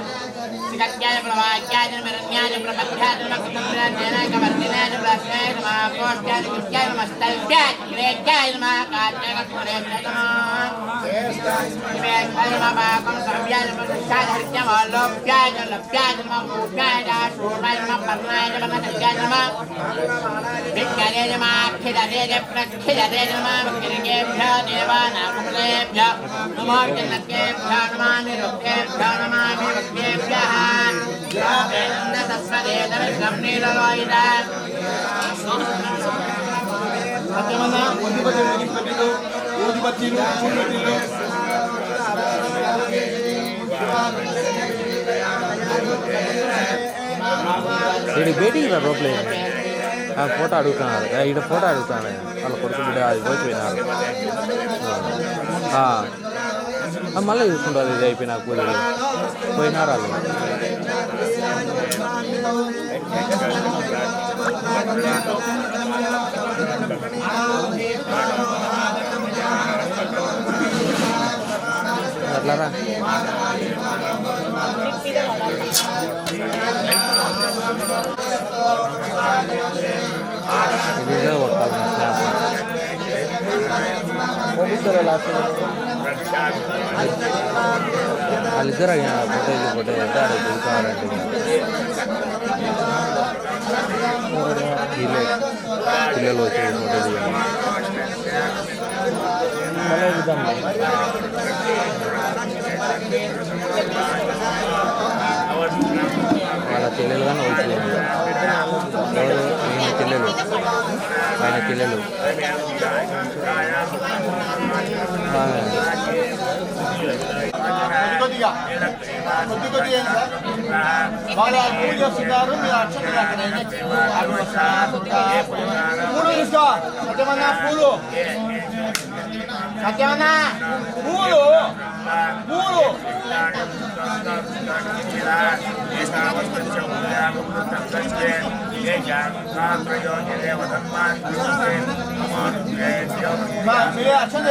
सिकत्याय प्रवाक्याय नमः रण्याय प्रपथ्याय नमः कुतुम्राय कवर्तिनाय प्रश्नाय नमः कोष्ट्याय कुष्ट्याय नमः स्तल्प्याय क्रेत्याय नमः कार्याय कुरेत्याय नमः वेदाय नमः पाकं सर्व्याय नमः शिक्षाय हरित्याय लोप्याय लप्याय नमः भूप्याय शूर्णाय नमः पर्णाय नमः नद्याय नमः विज्ञाने नमः अखिलदेय प्रखिलदेय नमः वक्रेभ्यः देवानां कुलेभ्यः नमः जन्नतेभ्यः नमः निरुक्तेभ्यः नमः विवक्तेभ्यः यावेन तस्मदेव विष्णुनीललोहिता సత్యమన్నా ఊదిబత్తీలు పూలబత్తీలు వీడికి వెయిటింగ్ రా రోప్లే ఫోటో అడుగుతున్నారు ఇక్కడ ఫోటో అడుగుతాను వాళ్ళ కొడుకు బిడ్డ అది పోయిపోయినారు మళ్ళీ చూసుకుంటారు ఇది అయిపోయినా కూలీలు పోయినారు వాళ్ళు ఇట్లారా ఇదే కొట్టాలి వాళ్ళిద్దరు ఫోటో వెళ్తారు దిగుతారంటే పిల్లలు వచ్చి ఫోటో దిగాలి వాళ్ళ చెల్లెలు కానీ వచ్చి ఎవరు ఆయన చెల్లెలు కొద్దిగా వాళ్ళు పూజ చేస్తున్నారు మీరు అర్చన పూలు తీసుకో సత్యమన్నా పూలు సత్యమన్నా పూలు పూలు మీరే అర్చన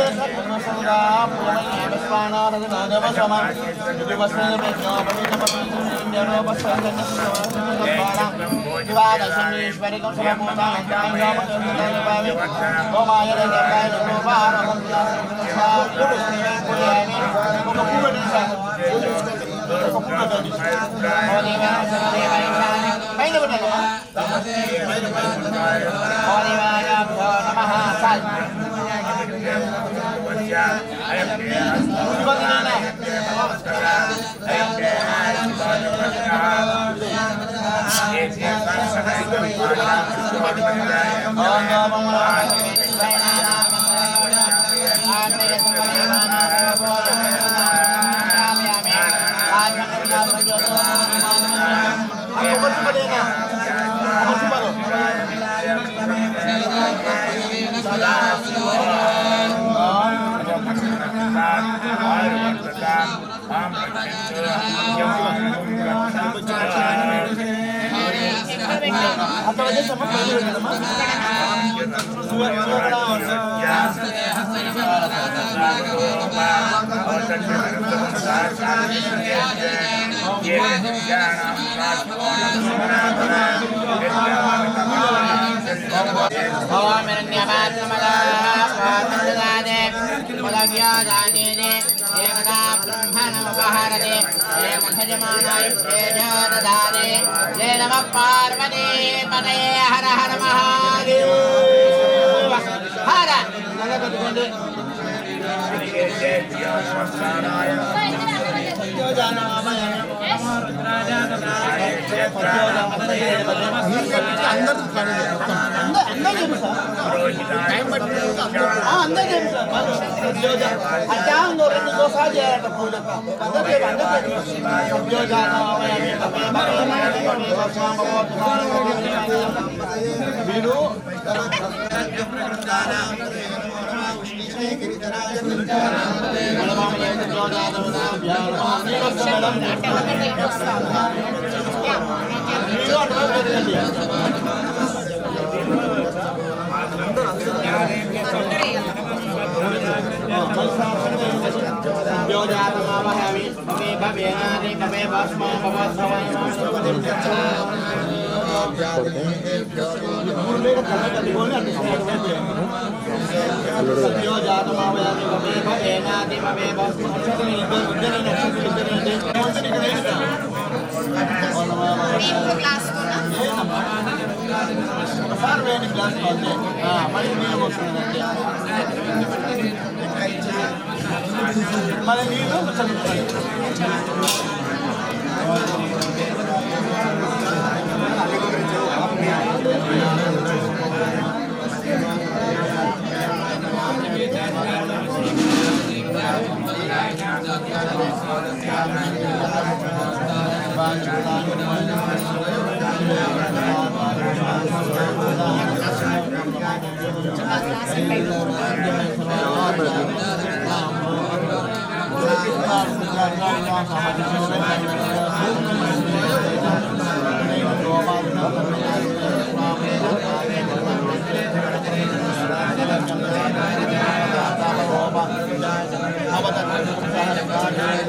पार्वती पते हर हर महादेव हर Apa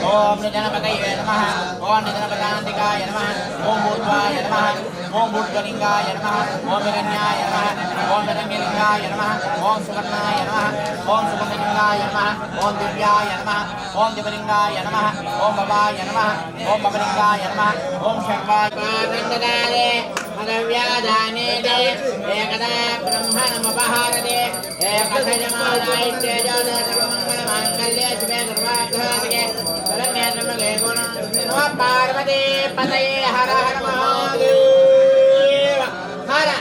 Om Nidanapataya Namaha, Om Nidanapatandikaya Namaha, Om Bhuttvaya Namaha, Om Bhuttvaliнгaya Namaha, Om Hiranyaya Namaha, Om Hiranyalinngaya Namaha, Om Suvarnaya Namaha, Om Suvarnalingaya Namaha, Om Divyaya Namaha, Om Divalingaya Namaha, Om Bhavaya Namaha, Om Bhavalingaya Namaha, Om Sharvaya Nandadare, Madhavyadane De, Ekada Brahmanamapahārade, Ekadhajamānāitya Jodha Sarvamangala Shive Sarvāgrādige, Saranyatramage Guna, Namah Parvati Pataye Hara Hara Mahadeva, Hara.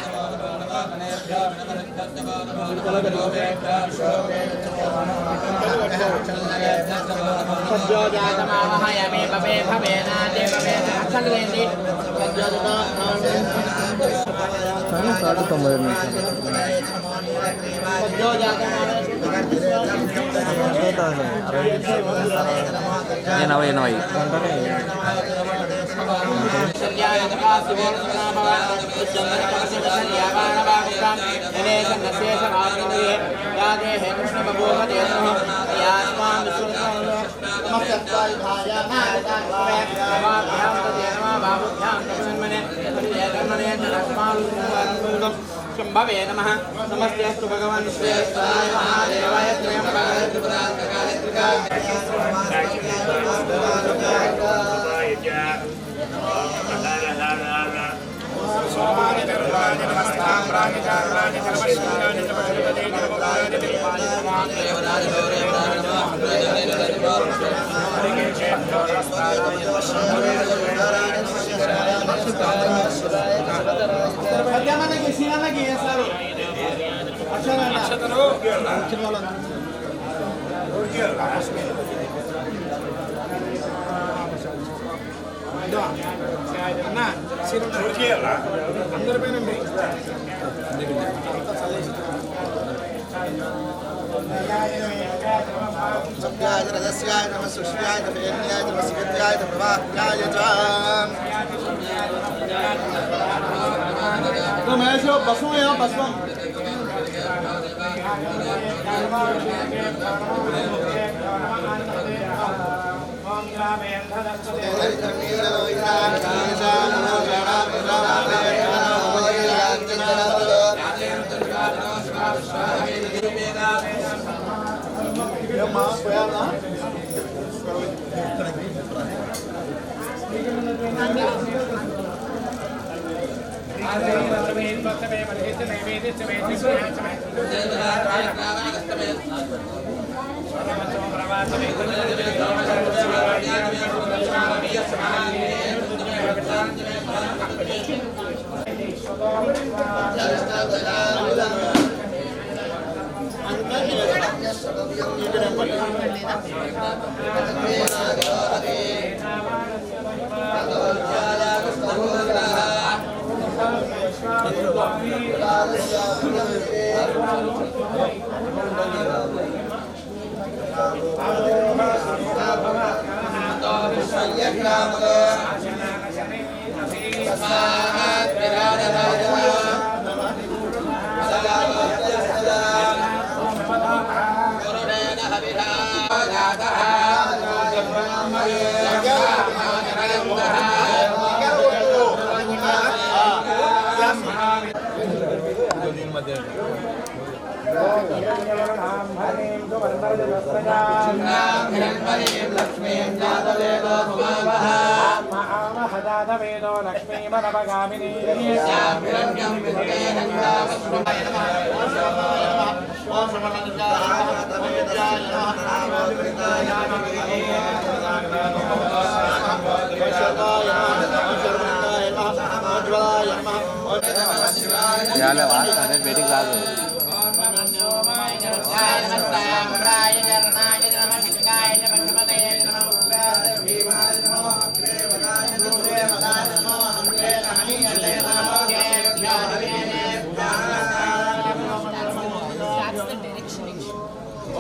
Sajjojātamāvahayame pape bhavena devavena akṣagrenti Shambhave Namaha, Namaste Bhagavan Vishwesvaraya Mahadevaya Triyambakaya అందరిపైన भद्राय रजस्याय नमः सुष्याय नमः नमः सिकत्याय प्रवाह्याय च तो मैं जो बसों यहाँ बसों वेटिंग राదు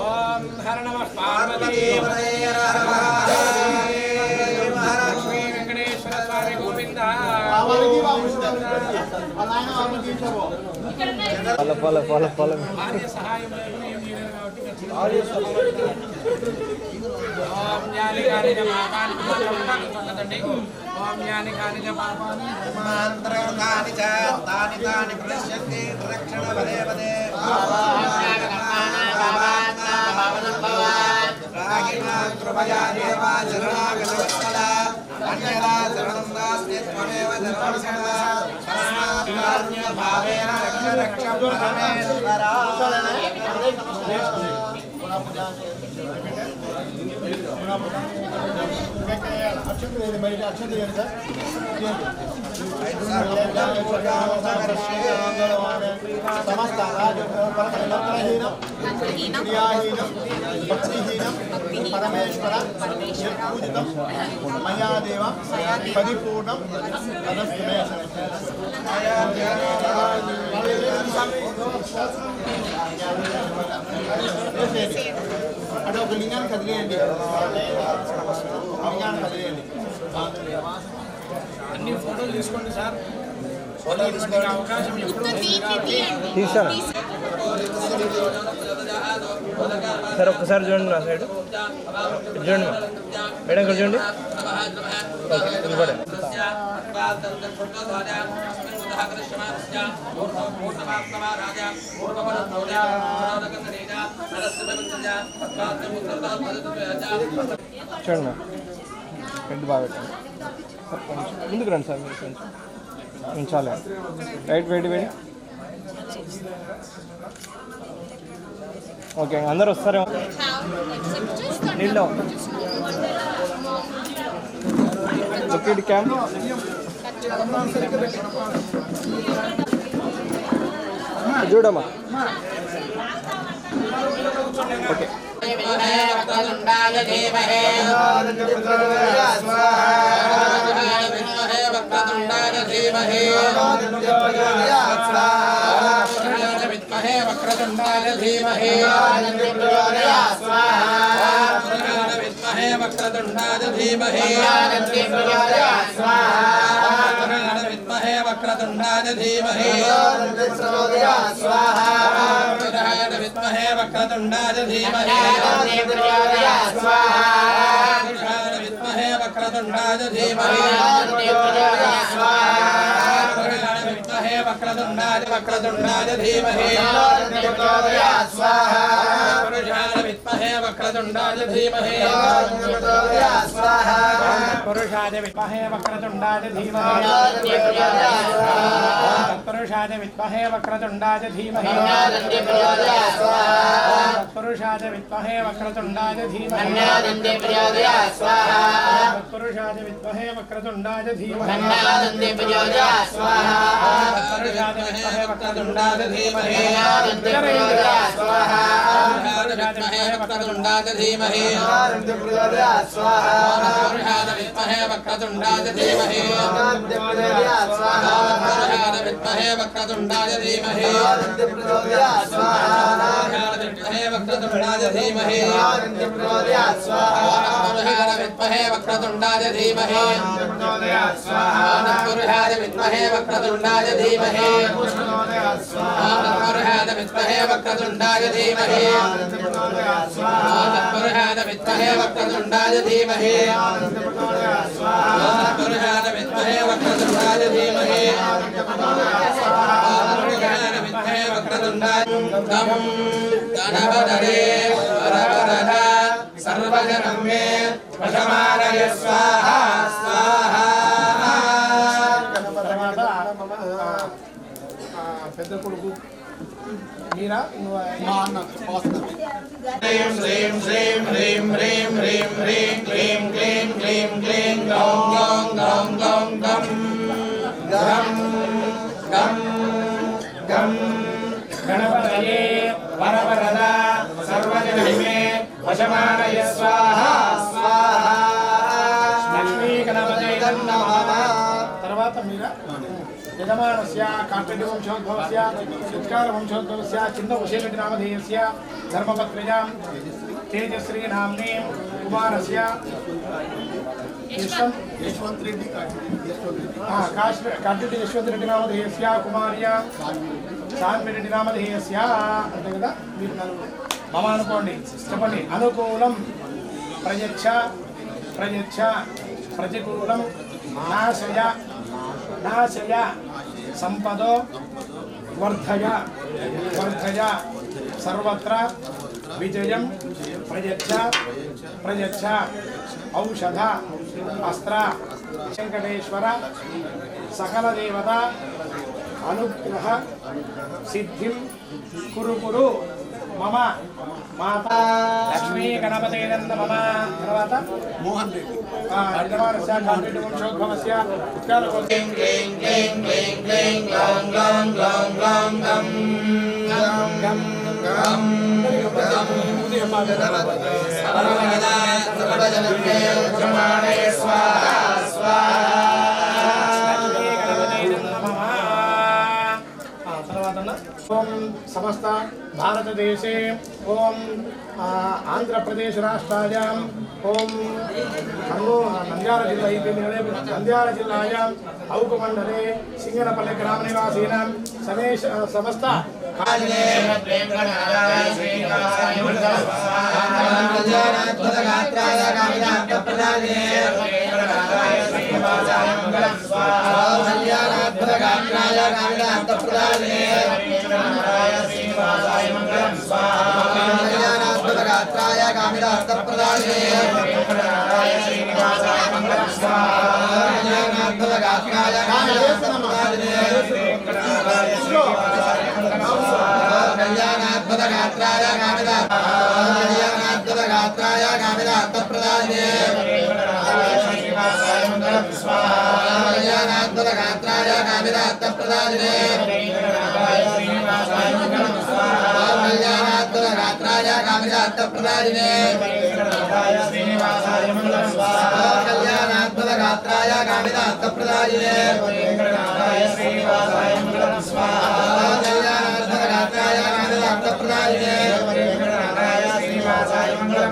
ओम हर नमः पार्वती महालक्ष्मी वेंकटेश्वर स्वामी गोविंद आर्य सहायं ओम ज्ञानि कानि च पापानि ओम ज्ञानि कानि च पापानि मान्त्रकानि च तानि तानि प्रणश्यन्ति रक्षण वदे वदे रागिणा कृपया देवा शरणागतवत्सला अन्यदा शरणं नास्ति त्वमेव भावेन रक्ष रक्ष परमेश्वरा परमेश्वर पूजितं मया देव परिपूर्णं అటు ఒక లింగాన్ని కదిలేయండి లింగాన్ని కదిలేయండి అన్ని ఫోటోలు తీసుకోండి సార్ ఫోటోలు తీసుకోండి అవకాశం ఎప్పుడు తీసారా సార్ ఒక్కసారి చూడండి నా సైడ్ చూడండి మేడం ఇక్కడ చూడండి ఓకే ఇవ్వండి చూడండి హెడ్ బాగా పెట్టండి కొంచెం ముందుకు రండి సార్ మీరు కొంచెం ఉంచాలి రైట్ వేడి వేడి ఓకే అందరు వస్తారేమో నీళ్ళు ఓకే క్యాంప్ చూడమ్మా ఓకే वक्रतुंडाय धीमहि वक्रतुण्डाय धीमहि विद्महे वक्रतुण्डाय धीमहि विद्महे वक्रतुण्डाय धीमहि विद्महे वक्रतुण्डाय धीमहि विद्महे वक्रतुण्डाय धीमहि विद्महे वक्रतुण्डाय धीमहि पुरुषाय विद्महे वक्रतुण्डाय धीमहि तत्पुरुषाय विद्महे वक्रतुण्डाय धीमहि तत्पुरुषाय विद्महे वक्रतुण्डाय धीमहि तत्पुरुषाय विद्महे वक्रतुण्डाय धीमहि तत्पुरुषाय विद्महे वक्रतुण्डाय धीमहि विद्महे वक्रतुण्डाय धीमहि विद्महे वक्रतुण्डाय धीमहि विद्महे वक्रतुण्डाय धीमहि विद्महे वक्रतुण्डाय धीमहि विद्महे वक्रतुण्डाय धीमहि विद्महे वक्रतुण्डाय धीमहि विद्महे वक्रतुण्डाय धीमहि विद्महे वक्रतुण्डाय धीमहि विद्महे वक्रतुण्डाय धीमहि विद्महे वक्रतुण्डाय गणपतये वरवरद सर्वजनं मे वशमानय स्वाहा स्वाहा పెద్ద కొడుకు మీరా మా అన్న ह्रीं श्रीं श्रीं ह्रीं ह्रीं ह्रीं ह्रीं क्लीं क्लीं क्लीं क्लीं गौं गौं गौं गौं गं गं गं गं गणपतये वरवरद सर्वजनं मे वशमानय स्वाहा स्वाहा लक्ष्मी गणपतये नमः తర్వాత మీరా యజమానస్య కాంటెడ్డి వంశోద్భవస్య సత్కార వంశోద్భవస్య చింద ఉషేరెడ్డి నామధేయస్య ధర్మపత్రయాం తేజశ్రీ నామ్నే కుమారస్య యశ్వంత్ రెడ్డి కాంటెడ్డి యశ్వంత్ రెడ్డి నామధేయస్య కుమార్య సాన్విరెడ్డి నామధేయస్య అంతే కదా మీరు నలుగురు మమ అనుకోండి చెప్పండి అనుకూలం ప్రయచ్ఛ ప్రయచ్ఛ ప్రతికూలం నాశయ నాశయ సంపదో వర్ధయ వర్ధయ సర్వత్ర విజయం ప్రయచ్ఛ ప్రయచ్ఛ ఔషధ అస్త్ర వెంకటేశ్వర సకల దేవత అనుగ్రహ సిద్ధిం కురు కురు మమ మాత లక్ష్మీ గణపతే మమ తర్వాత మోహన్ రెడ్డి యజమానస్య కాంటెడ్డి వంశోద్భవస్య ఉత్కార क्लीं क्लीं क्लीं क्लीं क्लीं ग्लौं ग्लौं ग्लौं ग्लौं गं गं गं सर्वजन सर्वजनं मे वशमानय स्वाहा स्वाहा ओम समस्त भारतदेशे ओम आंध्रप्रदेश राष्ट्रायां ओम नंद्याल जिल्ला नंद्याल जिल्लायां औकमंडले सिंगनपल्ली ग्राम निवासीनां समस्त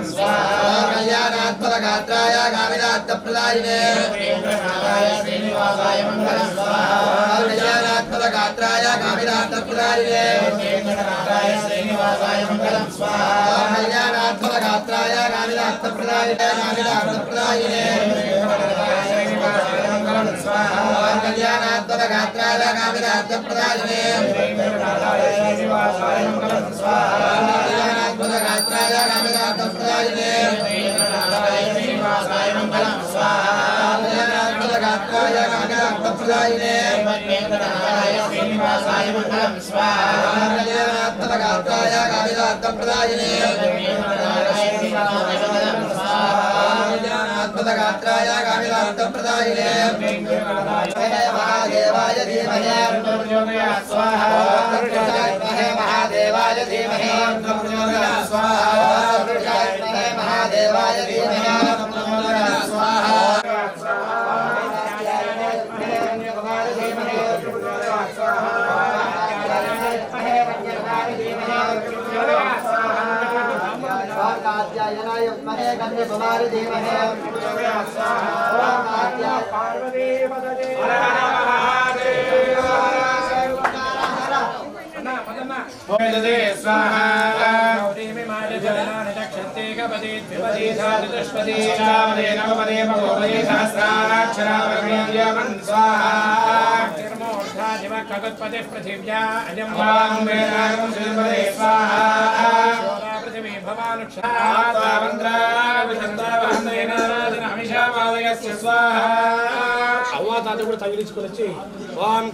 మంగళం స్వాహా కళ్యాణాత్మకాత్రాయ కామినార్థప్రదాయినే వెంకటనాథాయ శ్రీనివాసాయ మంగళం స్వాహా కళ్యాణాత్మకాత్రాయ కామినార్థప్రదాయినే వెంకటనాథాయ శ్రీనివాసాయ మంగళం స్వాహా కళ్యాణాత్మకాత్రాయ కామినార్థప్రదాయినే కామినార్థప్రదాయినే వెంకటనాథాయ శ్రీనివాసాయ మంగళం స్వాహా కళ్యాణాత్మకాత్రాయ కామినార్థప్రదాయినే వెంకటనాథాయ శ్రీనివాసాయ మంగళం స్వాహా కళ్యాణాత్మకాత్రాయ కామినార్థప్రదాయినే వెంకటనాథాయ శ్రీనివాసాయ మంగళం స్వాహా కళ్యాణాత్మకాత్రాయ కామినార్థప్రదాయినే వెంకటనాథాయ శ్రీనివాసాయ మంగళం స్వాహా కళ్యాణాత్మకాత్రాయ కామినార్థప్రదాయినే వెంకటనాథాయ శ్రీనివాసాయ మంగళం స్వాహా కళ్యాణాత్మకాత్రాయ కామినార్థప్రదాయినే महादेवाय धीमहि स्वाहा महादेवाय धीमहि स्वाहा महादेवाय धीमहि स्वाहा कात्यायनाय विद्महे कन्याकुमारी धीमहि पृथिव्या अजम स्वाहा पृथिवी అవ్వాతాత కూడా తగిలించుకొని వచ్చి ఓం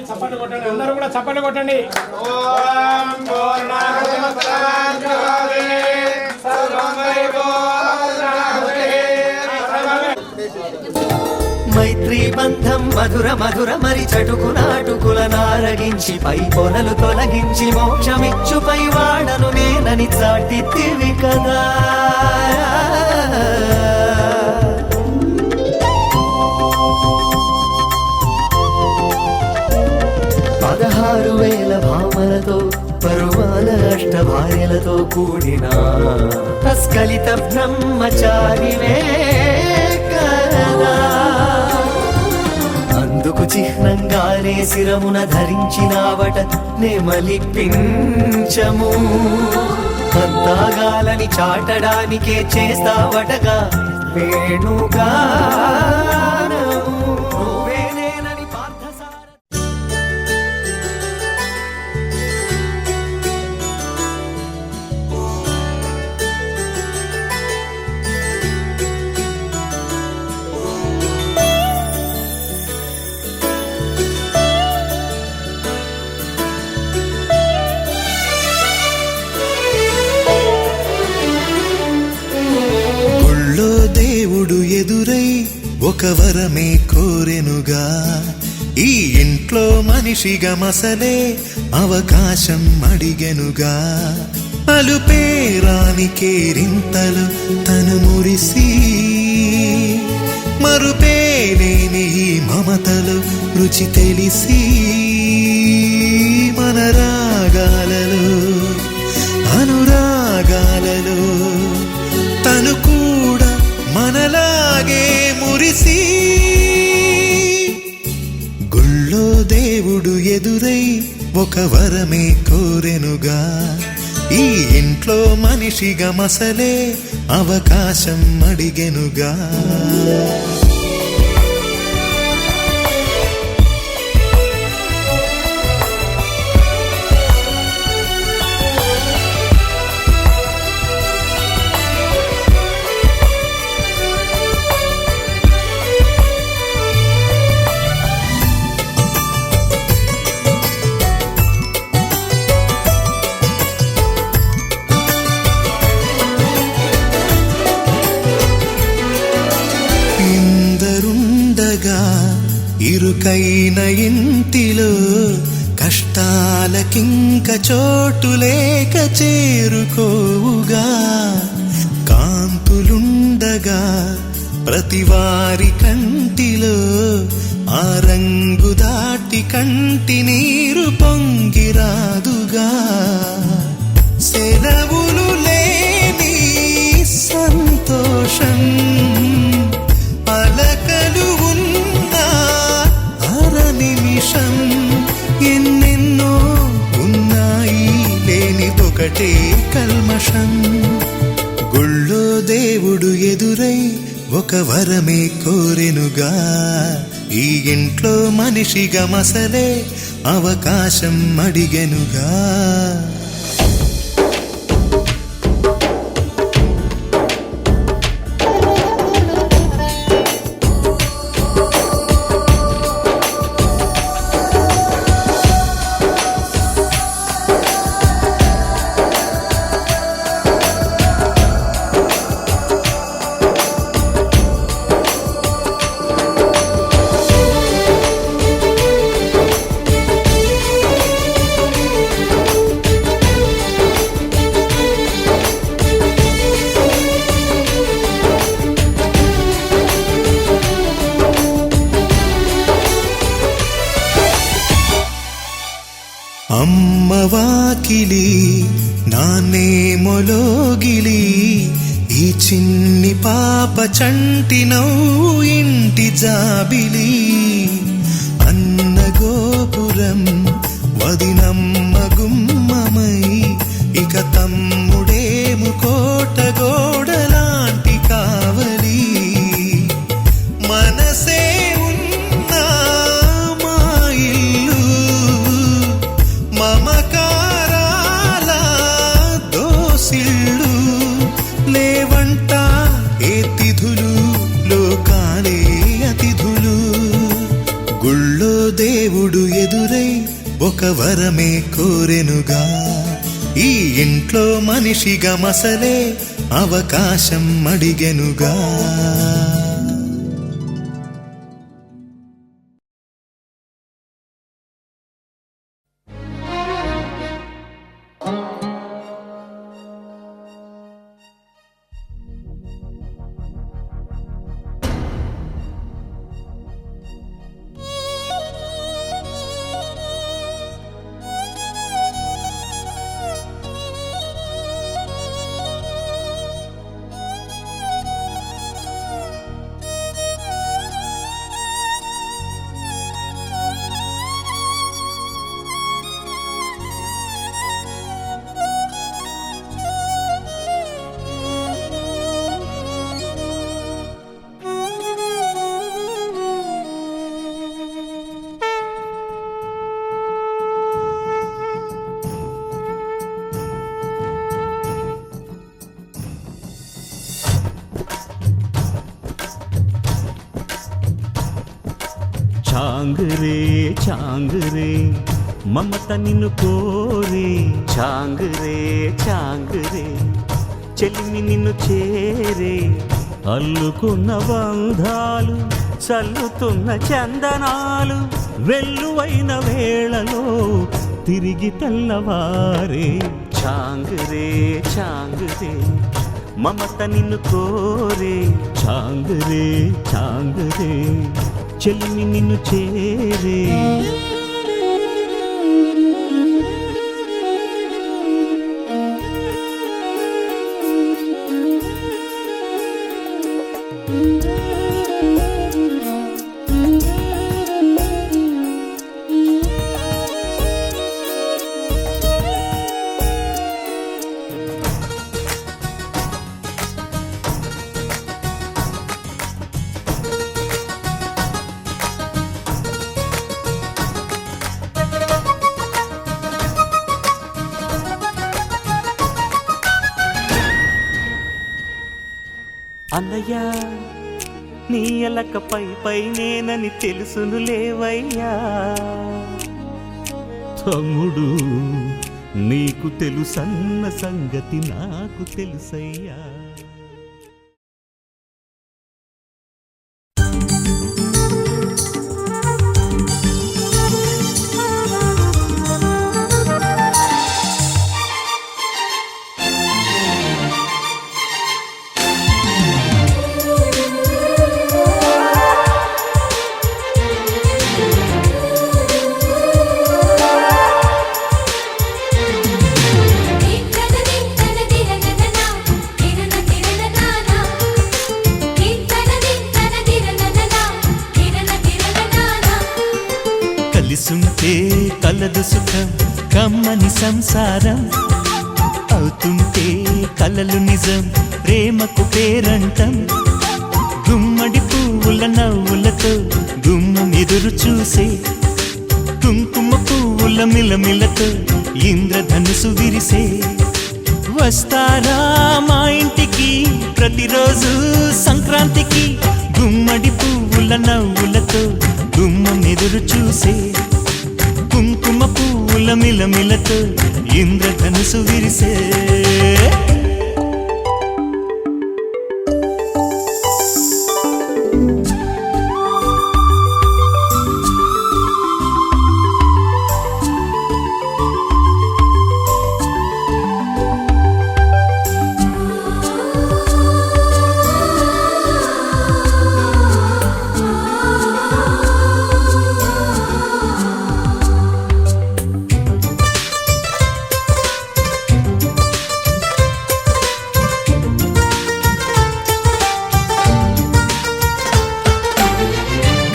చప్పట్లు కొట్టండి, అందరూ కూడా చప్పట్లు కొట్టండి. మైత్రీ బంధం మధుర మధుర మరి చటుకు నాటుకుల నారగించి పై పొరలు తొలగించి మోక్షమిచ్చు పై వాడను నేనని చాటితివి కదా. భామలతో పరువాల అష్ట భార్యలతో కూడిన తస్కలిత బ్రహ్మచారివే కదా. అందుకు చిహ్నంగానే శిరమున ధరించినావట నెమలిపించము. అంతాగాలని చాటడానికే చేస్తావటగా వేణుగా. ఎదురై ఒక వరమే కోరెనుగా. ఈ ఇంట్లో మనిషిగా మసలే అవకాశం అడిగెనుగా. అలుపేరాని కేరింతలు తను మురిసి మరుపేలేని ఈ మమతలు రుచి తెలిసి మన రాగాలలో అనురాగాలలో తను కూడా మనలాగే మురిసి. గుళ్ళో దేవుడు ఎదురై ఒక వరమే కోరెనుగా. ఈ ఇంట్లో మనిషిగా మసలే అవకాశం అడిగెనుగా. ఇరుకైన ఇంటిలో కష్టాలకింక చోటు లేక చేరుకోవుగా. కాంతులుండగా ప్రతివారి కంటిలో ఆ రంగు దాటి కంటి నీరు పొంగిరాదుగా. సెలవులు లేని సంతోషం పలకలు ఉన్న అర నిమిషం ఎన్నెన్నో ఉన్నాయి లేనిదొకటే కల్మషం. గుళ్ళో దేవుడు ఎదురై ఒక వరమే కోరెనుగా. ఈ ఇంట్లో మనిషిగా మసలే అవకాశం అడిగెనుగా. అమ్మవాకిలి నాన్నే మొలోగిలి ఈ చిన్ని పాప చంటి నవ్వు ఇంటి జాబిలి. అన్న గోపురం వదినమ్మ గుమ్మమై ఇక తమ్ముడేము కోట గోడలాంటి కావలి. మనసే ఉన్నా మా ఇల్లు మమకారాల దోసిళ్ళు లేవంట ఏ తిథులు లోకాలే అతిథులు. గుళ్ళో దేవుడు ఎదురై ఒక వరమే కోరెనుగా. ఈ ఇంట్లో మనిషిగా మసలే అవకాశం అడిగెనుగా. చాంగురే చాంగురే మమత నిన్ను కోరే. చాంగురే చాంగురే చెలిమి నిన్ను చేరే. అల్లుకున్న బంధాలు చల్లుతున్న చందనాలు వెల్లువైన వేళలో తిరిగి తెల్లవారే. చాంగురే చాంగురే మమత నిన్ను కోరే. చాంగురే చాంగురే చెలిమి నిన్ను చేరే. అన్నయ్య నీ ఎలక పై నేనని తెలుసును లేవయ్యా. తమ్ముడు నీకు తెలుసన్న సంగతి నాకు తెలుసయ్యా. కలిసుంటే కలదు సుఖం కమ్మని సంసారం అవుతుంటే కలలు నిజం ప్రేమకు పేరంటం గుమ్మడి పువ్వుల నవ్వులతో గుమ్మం ఎదురు చూసే కుంకుమ పువ్వుల మిలమిలతో ఇంద్రధనుసు విరిసే వస్తారా మా ఇంటికి ప్రతిరోజు సంక్రాంతికి గుమ్మడి పువ్వుల నవ్వులతో గుమ్మం ఎదురు చూసే కుంకుమ పువ్వుల మిలమిలతో ఇంద్రధనుసు విరిసే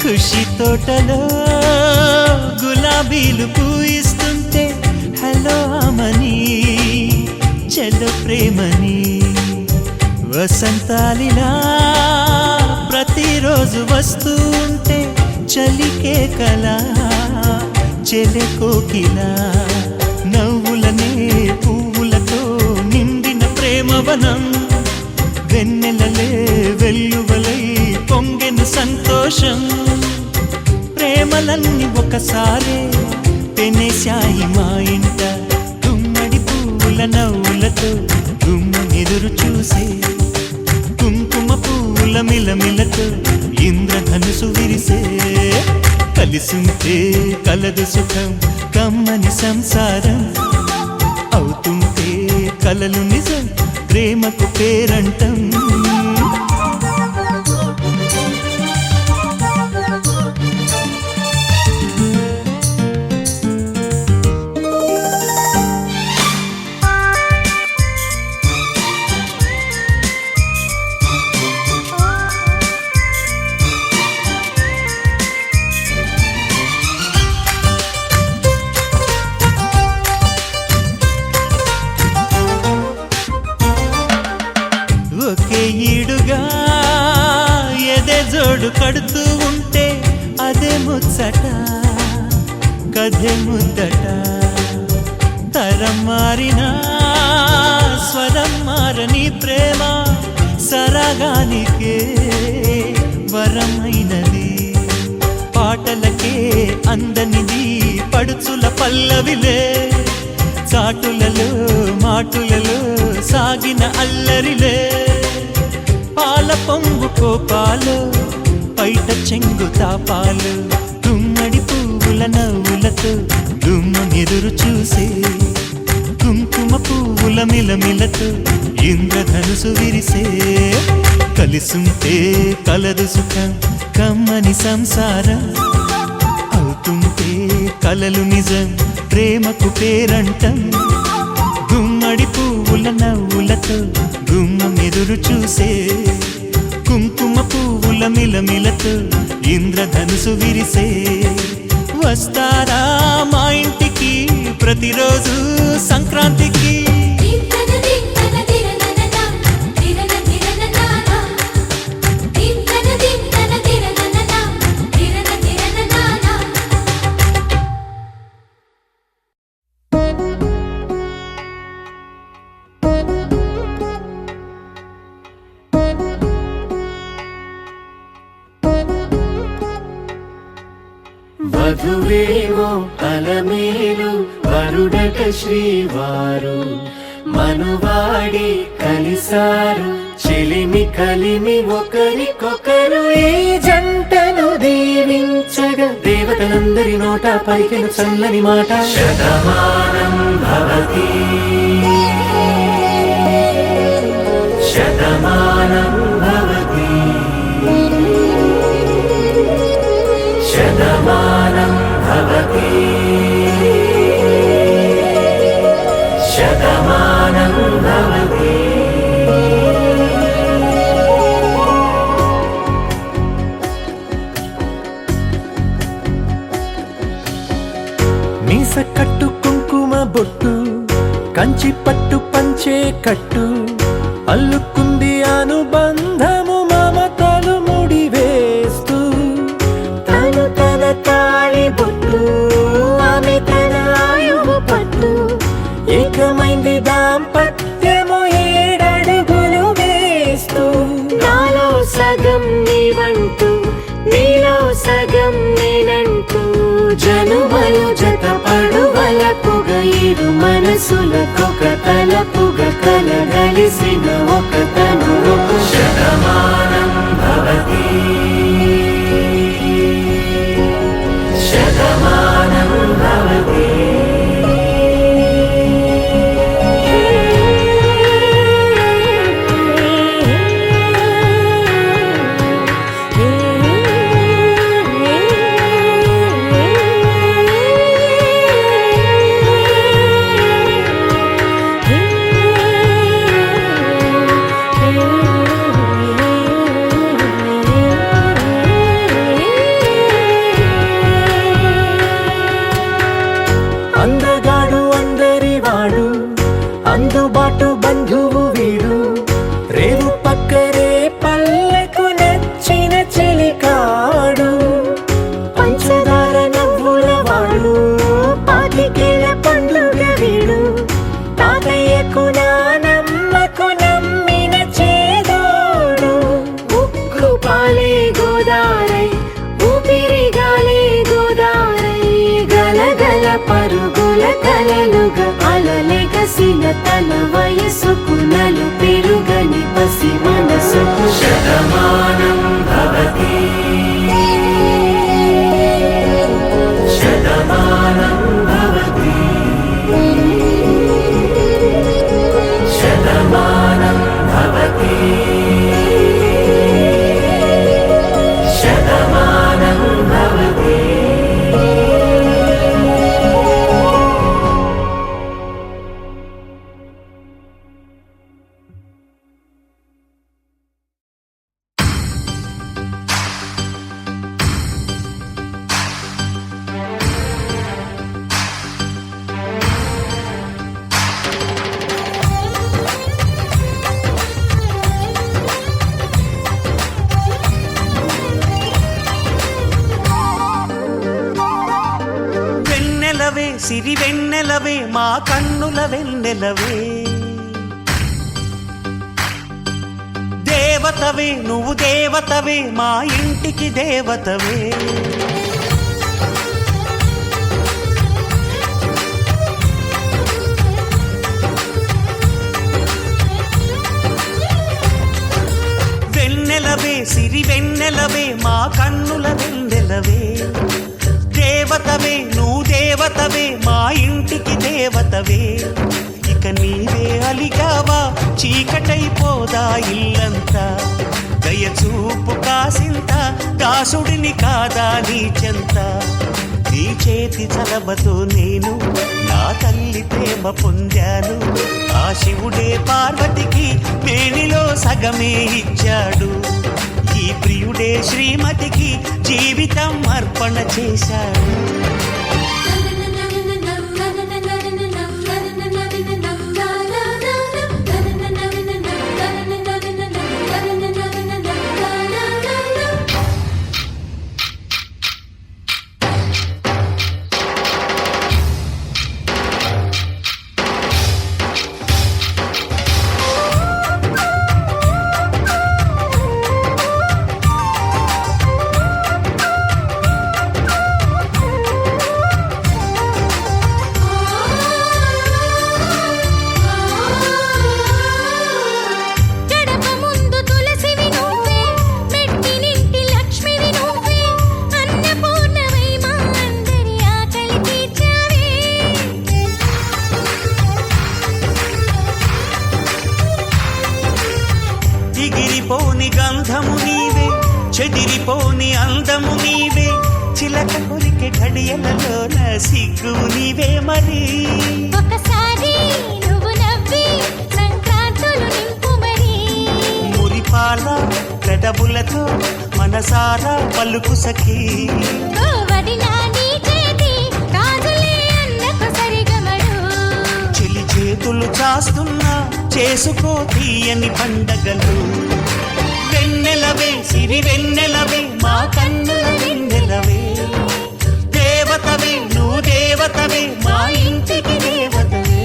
ఖుషి తోటలో గులాబీలు పూయిస్తుంటే హలో అమని చెల్లో ప్రేమని వసంతాలిలా ప్రతిరోజు వస్తూ ఉంటే చలికే కలా చెలె కోకిలా నవ్వులనే పువ్వులతో నిండిన ప్రేమవనం వెన్నెలలే వెల్లువలై పొంగెను సంతోషం ప్రేమలన్నీ ఒకసారే పెనేశాయి మా ఇంట గుమ్మడి పువ్వుల నవ్వులతో గుమ్మెదురు చూసే కుంకుమ పువ్వుల మిలమిలతో ఇంద్రధనుసు విరిసే కలిసుంటే కలదు సుఖం కమ్మని సంసారం అవుతుంటే కలలు నిజం ప్రేమకు పేరంటం ఒకే ఈడుగా ఎదే జోడు కడుతూ ఉంటే అదే ముచ్చట కథే ముద్దట తరం మారినా స్వరం మారని ప్రేమ సరగానికే వరమైనది పాటలకే అందనిది పడుచుల పల్లవిలే చాటులలో మాటులలో సాగిన అల్లరిలే పాల పొంగు కోపాలు పైట చెంగు తాపాలు గుమ్మడి పువ్వుల నవ్వులతో గుమ్మం ఎదురు చూసే కుంకుమ పువ్వుల మిలమిలతో ఇంద్రధనుసు విరిసే కలిసుంటే కలదు సుఖం కమ్మని సంసారం అవుతుంటే కలలు నిజం ప్రేమకు పేరంటం గుమ్మడి పువ్వుల నవ్వులతో గుమ్మం ఎదురు చూసే కుంకుమ పువ్వుల మిలమిలతో ఇంద్రధనుసు విరిసే వస్తారా మా ఇంటికి ప్రతిరోజు సంక్రాంతికి వధువేమో అలమేలు వరుడట శ్రీవారు మనువాడి కలిసారు చెలిమి కలిమి ఒకరికొకరు ఈ జంటను దీవించగా దేవతలందరి నోట పలికెను చల్లని మాట శతమానం భవతి శతమానం భవతి శతమానం భవతి శతమానం భవతి కంచి పట్టు పంచే కట్టు అల్లుకుంది అనుబంధము మమతలు ముడివేస్తూ తను తన తాళి బొట్టు ఆమె తన ఆయువు పట్టు ఏకమైంది దాంపత్యము 7 అడుగులు వేస్తూ నాలో సగం నీవంటూ నీలో సగం నేనంటూ జనుమలు జతపడు వలపుగ ఇరు మనసులకొక తలపుగ కలగలిసిన ఒక తనువు శతమానం భవతి శతమానం భవతి అందగాడు అందరివాడు అందుబాటు బంధువు వీడు రేవు పక్కరే పల్లెకు నచ్చిన చెలికాడు పంచదార నవ్వుల వాడు పాతికేల పండుగ వీడు తాతయ్యకు నానమ్మకు నమ్మిన చేదోడు ఉక్కు పాలే గోదారై ఊపిరిగాలే గోదారై గలగల పరుగుల కలలుగా అలలెగసిన తన వయసుకు నలు పెరుగని పసి మనసుకు శతమానం భవతి శతమానం భవతి శతమానం భవతి శతమానం భవతి వెన్నెలవే సిరి వెన్నెలవే మా కన్నుల వెన్నెలవే దేవతవే నువ్వు దేవతవే మా ఇంటికి దేవతవే వెన్నెలవే సిరి వెన్నెలవే మా కన్నుల వెన్నెలవే దేవతవే నువ్వు దేవతవే మా ఇంటికి దేవతవే ఇక నీవే అలిగావా చీకటైపోదా ఇల్లంతా దయచూపు కాసింత దాసుడిని కాదా నీ చెంత నీ చేతి చలవతో నేను నా తల్లి ప్రేమ పొందాను ఆ శివుడే పార్వతికి మేనిలో సగమే ఇచ్చాడు ఈ ప్రియుడే శ్రీమతికి జీవితం అర్పణ చేశాడు ఎగిరిపోని గంధము నీవే చెదిరిపోని అందము నీవే చిలక కొరికే ఘడియలలోన సిగ్గు నీవే మరి ఒకసారి నువ్వు నవ్వి సంక్రాంతులు నింపు మరి మురిపాల పెదవులతో మనసారా పలుకు సఖీ వడినా నీ చేతి గాజులే అన్నకు సరిగమడు చెలి చేతి చేతులు చాస్తున్నా చేసుకో తీయని పండగలు వెన్నెలవే సిరి వెన్నెలవే మా కన్నుల వెన్నెలవే దేవతవే నువ్వు దేవతవే మా ఇంటికి దేవతవే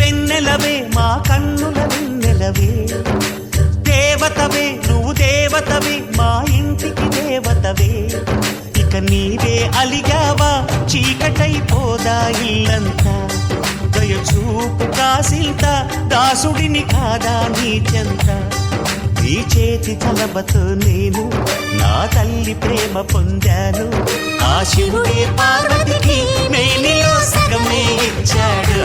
వెన్నెలవే మా కన్నుల వెన్నెలవే దేవతవే నువ్వు దేవతవే మా ఇంటికి దేవతవే ఇక నీవే అలిగావా చీకటైపోదా ఇల్లంతా దయచూపు కాసింత దాసుడిని కాదా నీ చెంత నీ చేతి చలబతో నేను నా తల్లి ప్రేమ పొందాను ఆ శివుడే పార్వతికి మేనిలో సగమే ఇచ్చాడు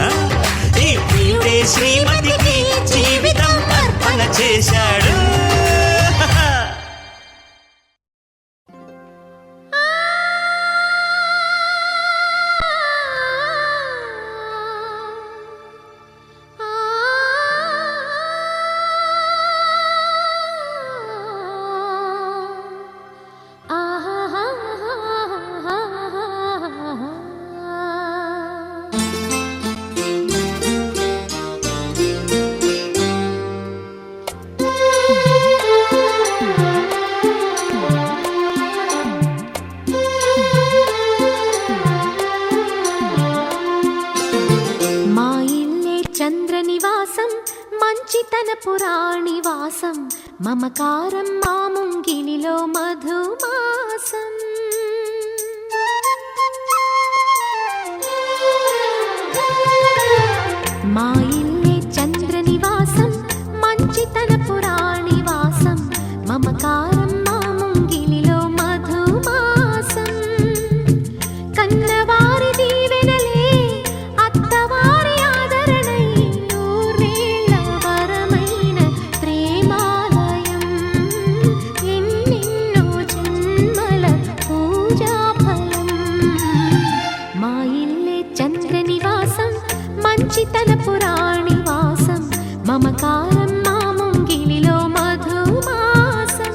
ఈ ప్రియుడే శ్రీమతికి జీవితం అర్పణ చేశాడు పురాణివాసం మమకారం మా ముంగిలిలో మధుమాసం మా ఇల్లే చంద్రనివాసం మంచితన పురాణివాసం మమకారం మా ముంగిలిలో మధుమాసం కన్నవారి దీవెనలే అత్తవారి ఆదరణై నూరేళ్ల వరమైన ప్రేమాలయం ఎన్నెన్నో జన్మల పూజాఫలం మా ఇల్లే చంద్రనివాసం మంచితన పురాణివాసం మమకారం మా ముంగిలిలో మధుమాసం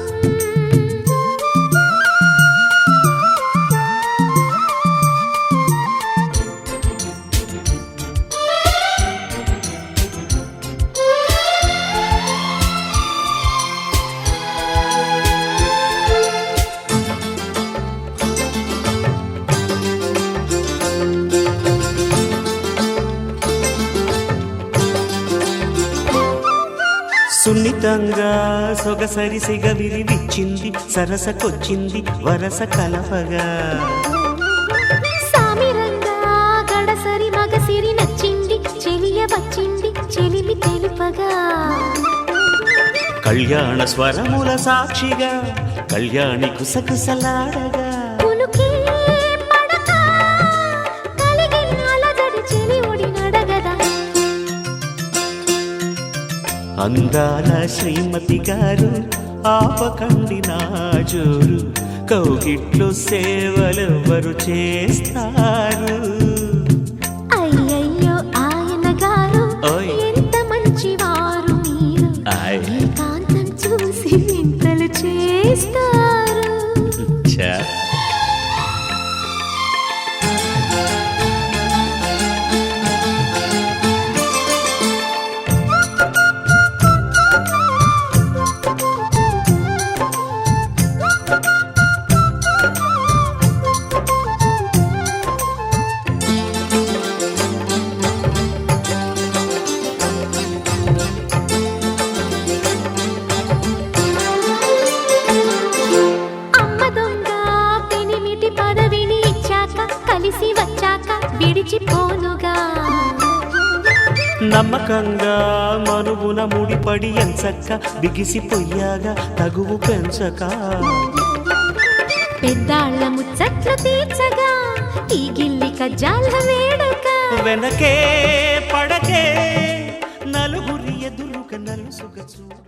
సున్నితంగా సొగసరి సిగ విరివిచ్చింది సరసకొచ్చింది వరస కలపగా సామిరంగా గడసరి మగసిరి నచ్చింది చెలియ వచ్చింది చెలిమి తెలుపగా కళ్యాణ స్వరముల సాక్షిగా కళ్యాణి కుసకుసలాడగా పులుకే పడక కలిగిన అలజడి చెలి ఒడి నడగదా అందాల శ్రీమతి గారు ఆపకండి నా జోరు కౌగిట్లో సేవలెవరు చేస్తారు అయ్యయ్యో ఆయన గారు ఓయ్. ఎంత మంచివారు మీరు ఆయ్. ఏకాంతం చూసి విడిచిపోనుగా. నమ్మకంగా మనుగున ముడిపడి ఎంచక్క బిగిసిపోయాగా తగువు పెంచక పెద్దాళ్ళ ముచ్చట్లు తీర్చగా ఈ గిల్లి కజ్జాల వేడుక. వెనకే పడకే నలుగురి ఎదురుగా నలుసుగా చూడ